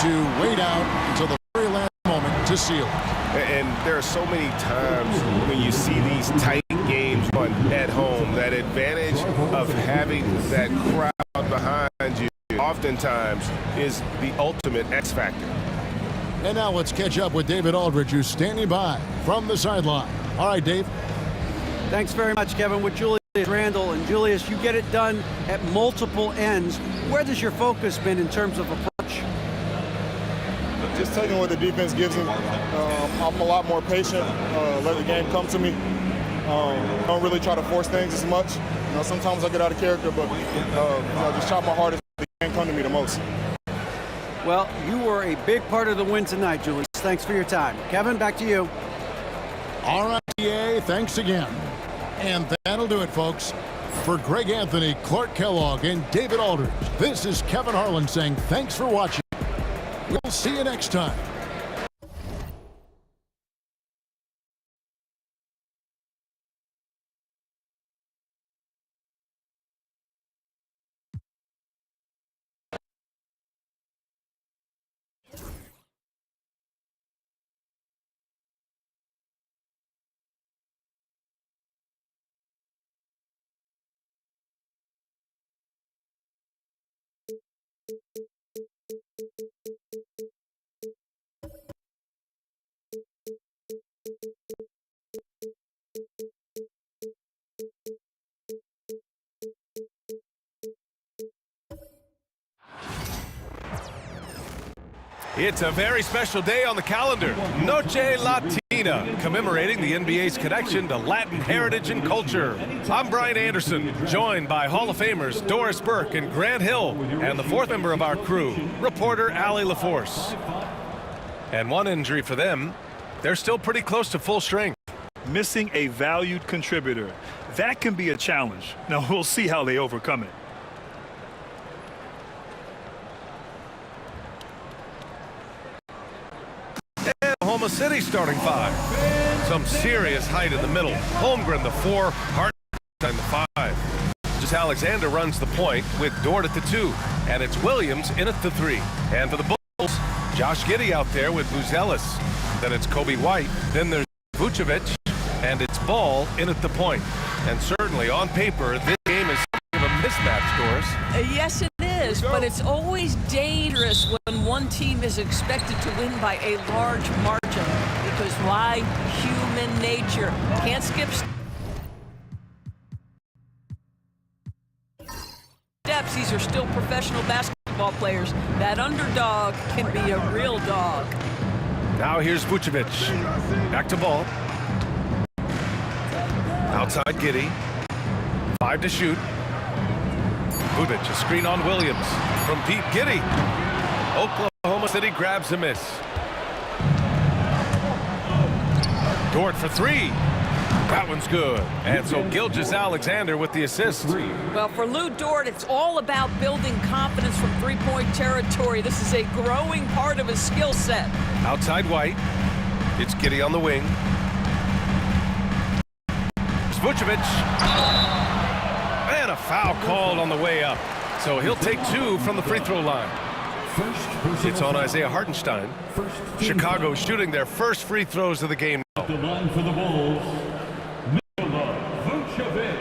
to wait out until the very last moment to seal it. And there are so many times when you see these tight games at home, that advantage of having that crowd behind you oftentimes is the ultimate X factor. And now let's catch up with David Aldridge, who's standing by from the sideline. All right, Dave. Thanks very much, Kevin. With Julius Randle. And Julius, you get it done at multiple ends. Where does your focus been in terms of approach? Just taking what the defense gives him. I'm a lot more patient, let the game come to me. Don't really try to force things as much. You know, sometimes I get out of character, but just try my hardest to let the game come to me the most. Well, you were a big part of the win tonight, Julius. Thanks for your time. Kevin, back to you. All right, DA, thanks again. And that'll do it, folks. For Greg Anthony, Clark Kellogg, and David Aldridge, this is Kevin Harlan saying thanks for watching. We'll see you next time. It's a very special day on the calendar, Noche Latina, commemorating the NBA's connection to Latin heritage and culture. I'm Brian Anderson, joined by Hall of Famers Doris Burke and Grant Hill, and the fourth member of our crew, reporter Allie LaForce. And one injury for them, they're still pretty close to full strength. Missing a valued contributor. That can be a challenge. Now, we'll see how they overcome it. Oklahoma City starting five. Some serious height in the middle. Holmgren the 4, Hart and the 5. Just Alexander runs the point with Dort at the 2. And it's Williams in at the 3. And for the Bulls, Josh Giddey out there with Buzelis. Then it's Kobe White. Then there's Vucevic. And it's Ball in at the point. And certainly on paper, this game is of a mismatch, Doris. Yes, it is, but it's always dangerous when one team is expected to win by a large margin. Because why? Human nature. Can't skip steps. These are still professional basketball players. That underdog can be a real dog. Now here's Vucevic. Back to ball. Outside Giddey. 5 to shoot. Vucevic, a screen on Williams. From deep, Giddey. Oklahoma City grabs a miss. Dort for 3. That one's good. And so Gilgeous-Alexander with the assist. Well, for Lou Dort, it's all about building confidence from three-point territory. This is a growing part of his skill set. Outside White. It's Giddey on the wing. Vucevic. And a foul called on the way up. So he'll take 2 from the free throw line. It's on Isaiah Hartenstein. Chicago shooting their first free throws of the game now. The line for the Bulls, Vucevic,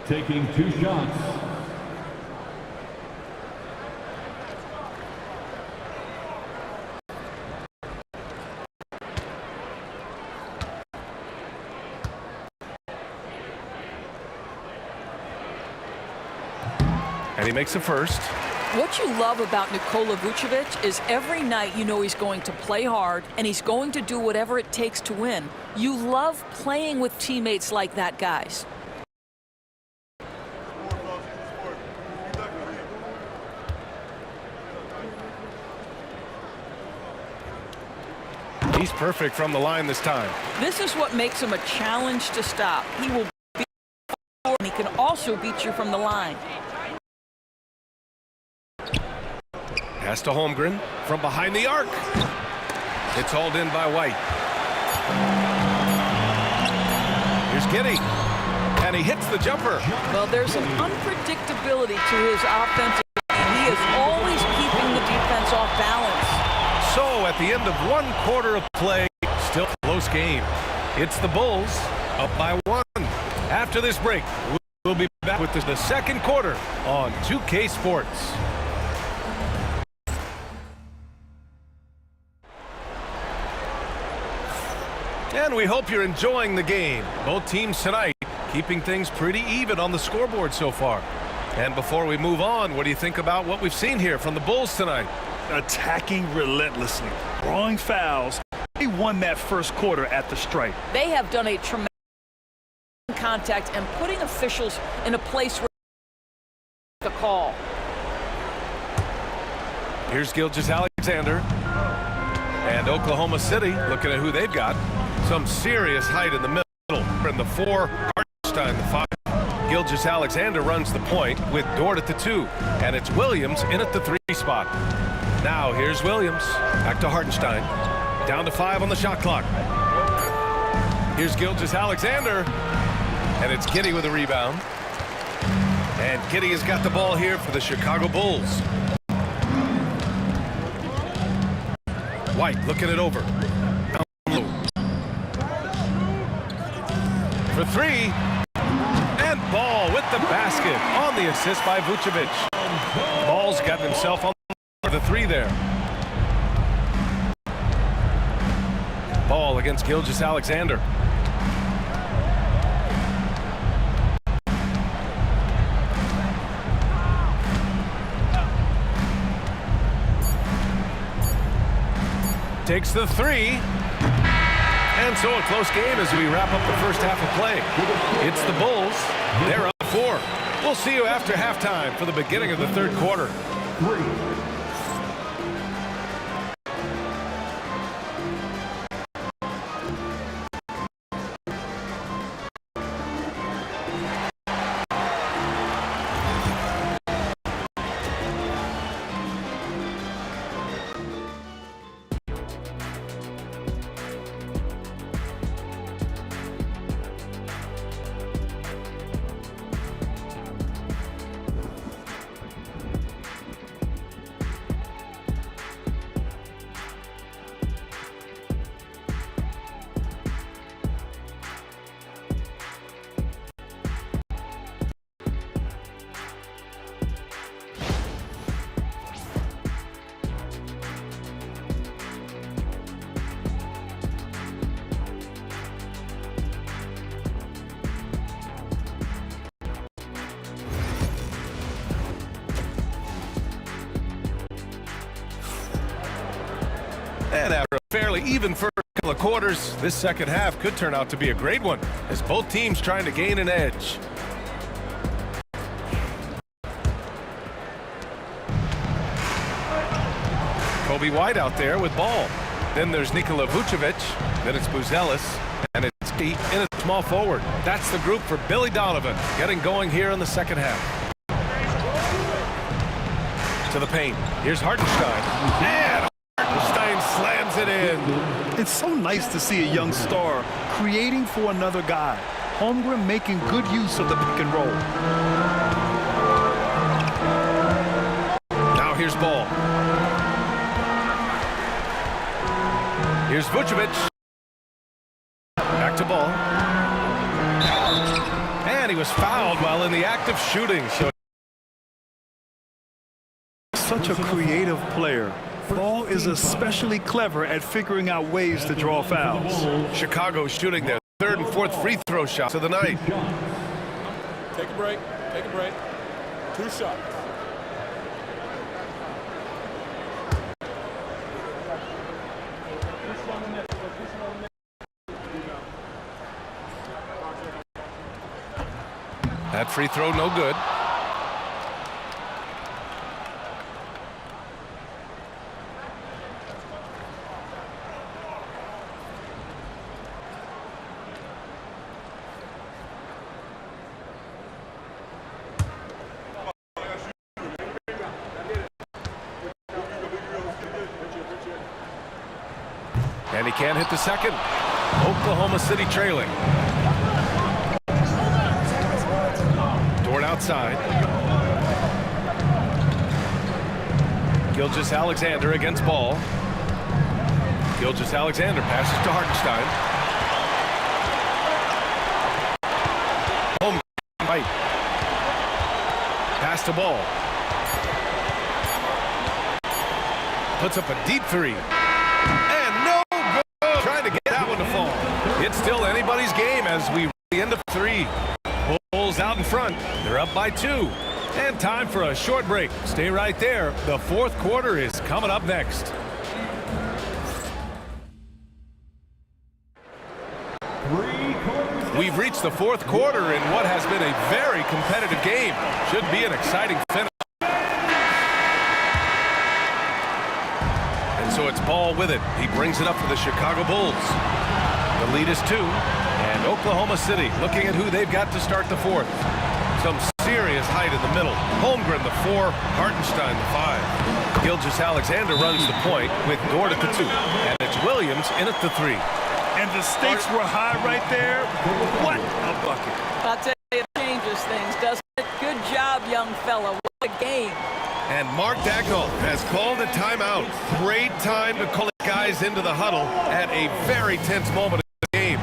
taking 2 shots. And he makes the first. What you love about Nikola Vucevic is every night you know he's going to play hard and he's going to do whatever it takes to win. You love playing with teammates like that, guys. He's perfect from the line this time. This is what makes him a challenge to stop. He will beat you, and he can also beat you from the line. Pass to Holmgren from behind the arc. It's hauled in by White. Here's Giddey. And he hits the jumper. Well, there's an unpredictability to his offensive game. He is always keeping the defense off balance. So at the end of 1 quarter of play, still a close game. It's the Bulls up by 1. After this break, we'll be back with the second quarter on 2K Sports. And we hope you're enjoying the game. Both teams tonight keeping things pretty even on the scoreboard so far. And before we move on, what do you think about what we've seen here from the Bulls tonight? Attacking relentlessly, drawing fouls. They won that first quarter at the stripe. They have done a tremendous contact and putting officials in a place where the call. Here's Gilgeous-Alexander. And Oklahoma City looking at who they've got. Some serious height in the middle. In the 4, Hartenstein the 5. Gilgeous-Alexander runs the point with Dort at the 2. And it's Williams in at the 3 spot. Now here's Williams. Back to Hartenstein. Down to 5 on the shot clock. Here's Gilgeous-Alexander. And it's Giddey with a rebound. And Giddey has got the ball here for the Chicago Bulls. White looking it over. For 3. And Ball with the basket on the assist by Vucevic. Ball's got himself on the 3 there. Ball against Gilgeous-Alexander. Takes the 3. And so a close game as we wrap up the first half of play. It's the Bulls. They're up 4. We'll see you after halftime for the beginning of the third quarter. And after a fairly even first couple of quarters, this second half could turn out to be a great one as both teams trying to gain an edge. Kobe White out there with ball. Then there's Nikola Vucevic. Then it's Buzelis. And it's deep in a small forward. That's the group for Billy Donovan getting going here in the second half. To the paint. Here's Hartenstein. And Hartenstein slams it in. It's so nice to see a young star creating for another guy. Holmgren making good use of the pick and roll. Now here's Ball. Here's Vucevic. Back to Ball. And he was fouled while in the act of shooting. So such a creative player. Ball is especially clever at figuring out ways to draw fouls. Chicago shooting their third and fourth free throw shots of the night. Take a break. Take a break. 2 shots. That free throw no good. And he can't hit the second. Oklahoma City trailing. Dort outside. Gilgeous-Alexander against Ball. Gilgeous-Alexander passes to Hartenstein. Home right. Pass to Ball. Puts up a deep three. And no good. Trying to get that one to fall. It's still anybody's game as we reach the end of 3. Bulls out in front. They're up by 2. And time for a short break. Stay right there. The fourth quarter is coming up next. We've reached the fourth quarter in what has been a very competitive game. Should be an exciting finish. And so it's Ball with it. He brings it up for the Chicago Bulls. The lead is 2. And Oklahoma City looking at who they've got to start the fourth. Some serious height in the middle. Holmgren the 4, Hartenstein the 5. Gilgeous-Alexander runs the point with Dort at the 2. And it's Williams in at the 3. And the stakes were high right there. What a bucket. I'll tell you, it changes things, doesn't it? Good job, young fella. What a game. And Mark Dagnall has called a timeout. Great time to call guys into the huddle at a very tense moment in the game.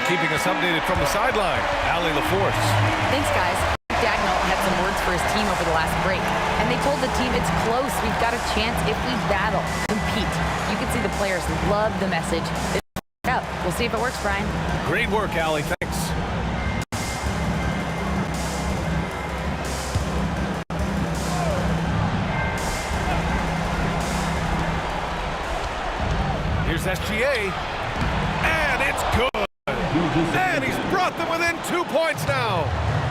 Keeping us updated from the sideline, Allie LaForce. Thanks, guys. Dagnall had some words for his team over the last break, and they told the team it's close. We've got a chance if we battle, compete. You can see the players love the message. We'll see if it works, Brian. Great work, Allie. Thanks. Here's SGA, and it's good. And he's brought got them within 2 points now.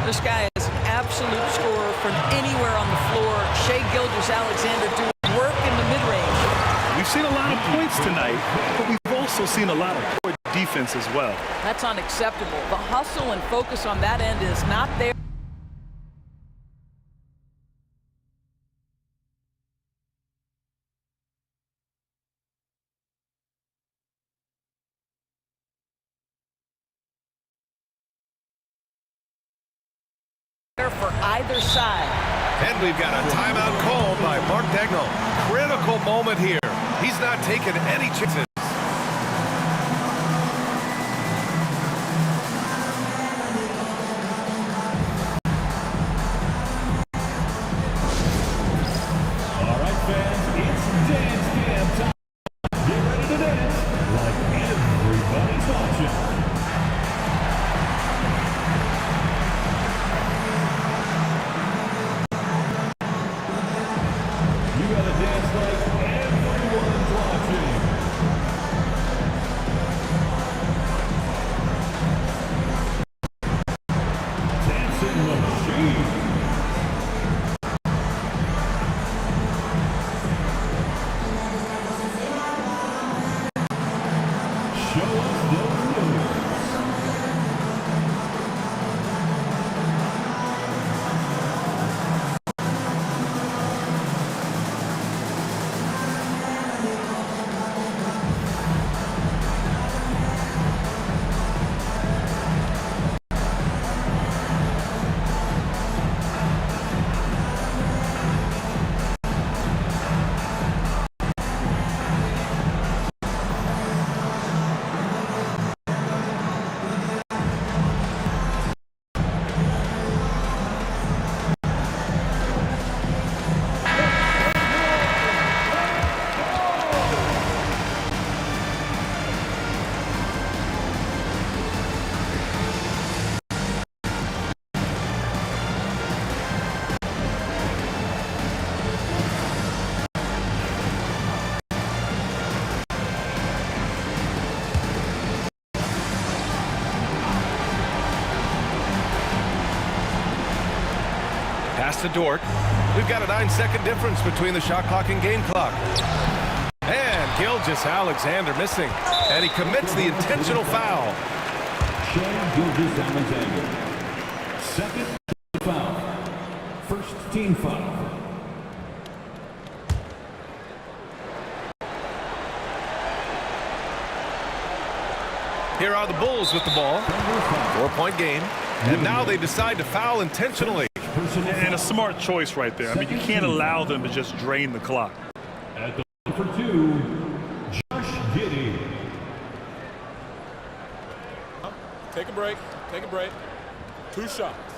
This guy is an absolute scorer from anywhere on the floor. Shai Gilgeous-Alexander doing work in the mid-range. We've seen a lot of points tonight, but we've also seen a lot of poor defense as well. That's unacceptable. The hustle and focus on that end is not there. For either side. And we've got a timeout called by Mark Dagnall. Critical moment here. He's not taking any chances. All right, fans, it's dance jam time. Get ready to dance like everybody's watching. You gotta dance like everyone's watching. Dancing machine. Show us the moves. Pass to Dort. We've got a 9-second difference between the shot clock and game clock. And Gilgeous-Alexander missing. And he commits the intentional foul. Shai Gilgeous-Alexander. Second foul. First team foul. Here are the Bulls with the ball. 4-point game. And now they decide to foul intentionally. And a smart choice right there. I mean, you can't allow them to just drain the clock. At the line for two, Josh Giddey. Take a break. Take a break. 2 shots.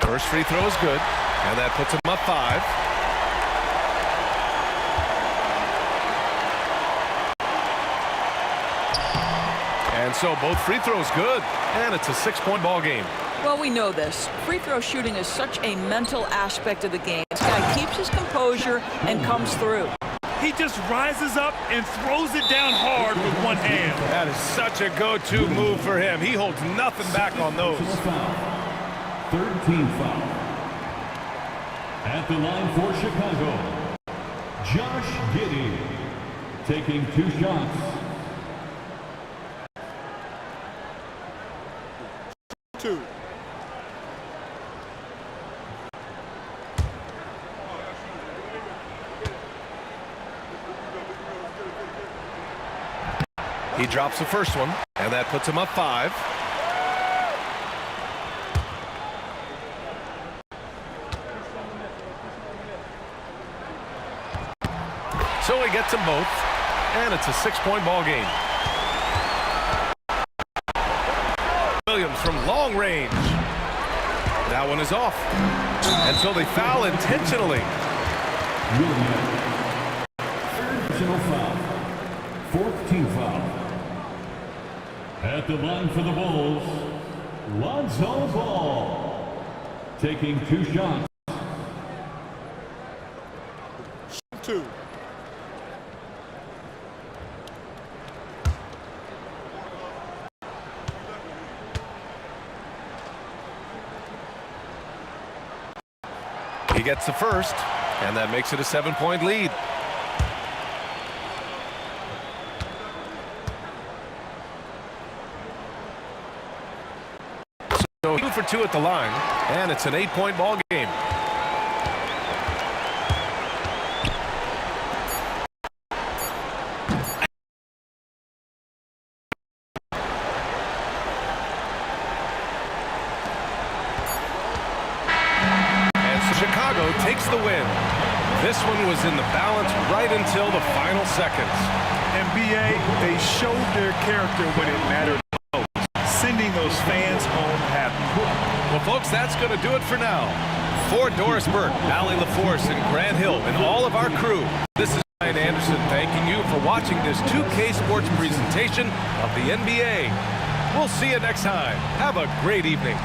First free throw is good. And that puts him up 5. And so both free throws good, and it's a 6-point ball game. Well, we know this. Free throw shooting is such a mental aspect of the game. This guy keeps his composure and comes through. He just rises up and throws it down hard with one hand. That is such a go-to move for him. He holds nothing back on those. Third team foul. At the line for Chicago, Josh Giddey taking 2 shots. Two. He drops the first one, and that puts him up 5. So he gets them both, and it's a 6-point ball game. Williams from long range. That one is off. And so they foul intentionally. Williams. Personal foul. 4th team foul. At the line for the Bulls, Lonzo Ball taking 2 shots. 2. He gets the first, and that makes it a 7-point lead. So 2 for 2 at the line, and it's an 8-point ball game. Chicago takes the win. This one was in the balance right until the final seconds. NBA, they showed their character when it mattered most, sending those fans home happy. Well, folks, that's going to do it for now. For Doris Burke, Allie LaForce, and Grant Hill, and all of our crew, this is Ryan Anderson thanking you for watching this 2K Sports presentation of the NBA. We'll see you next time. Have a great evening.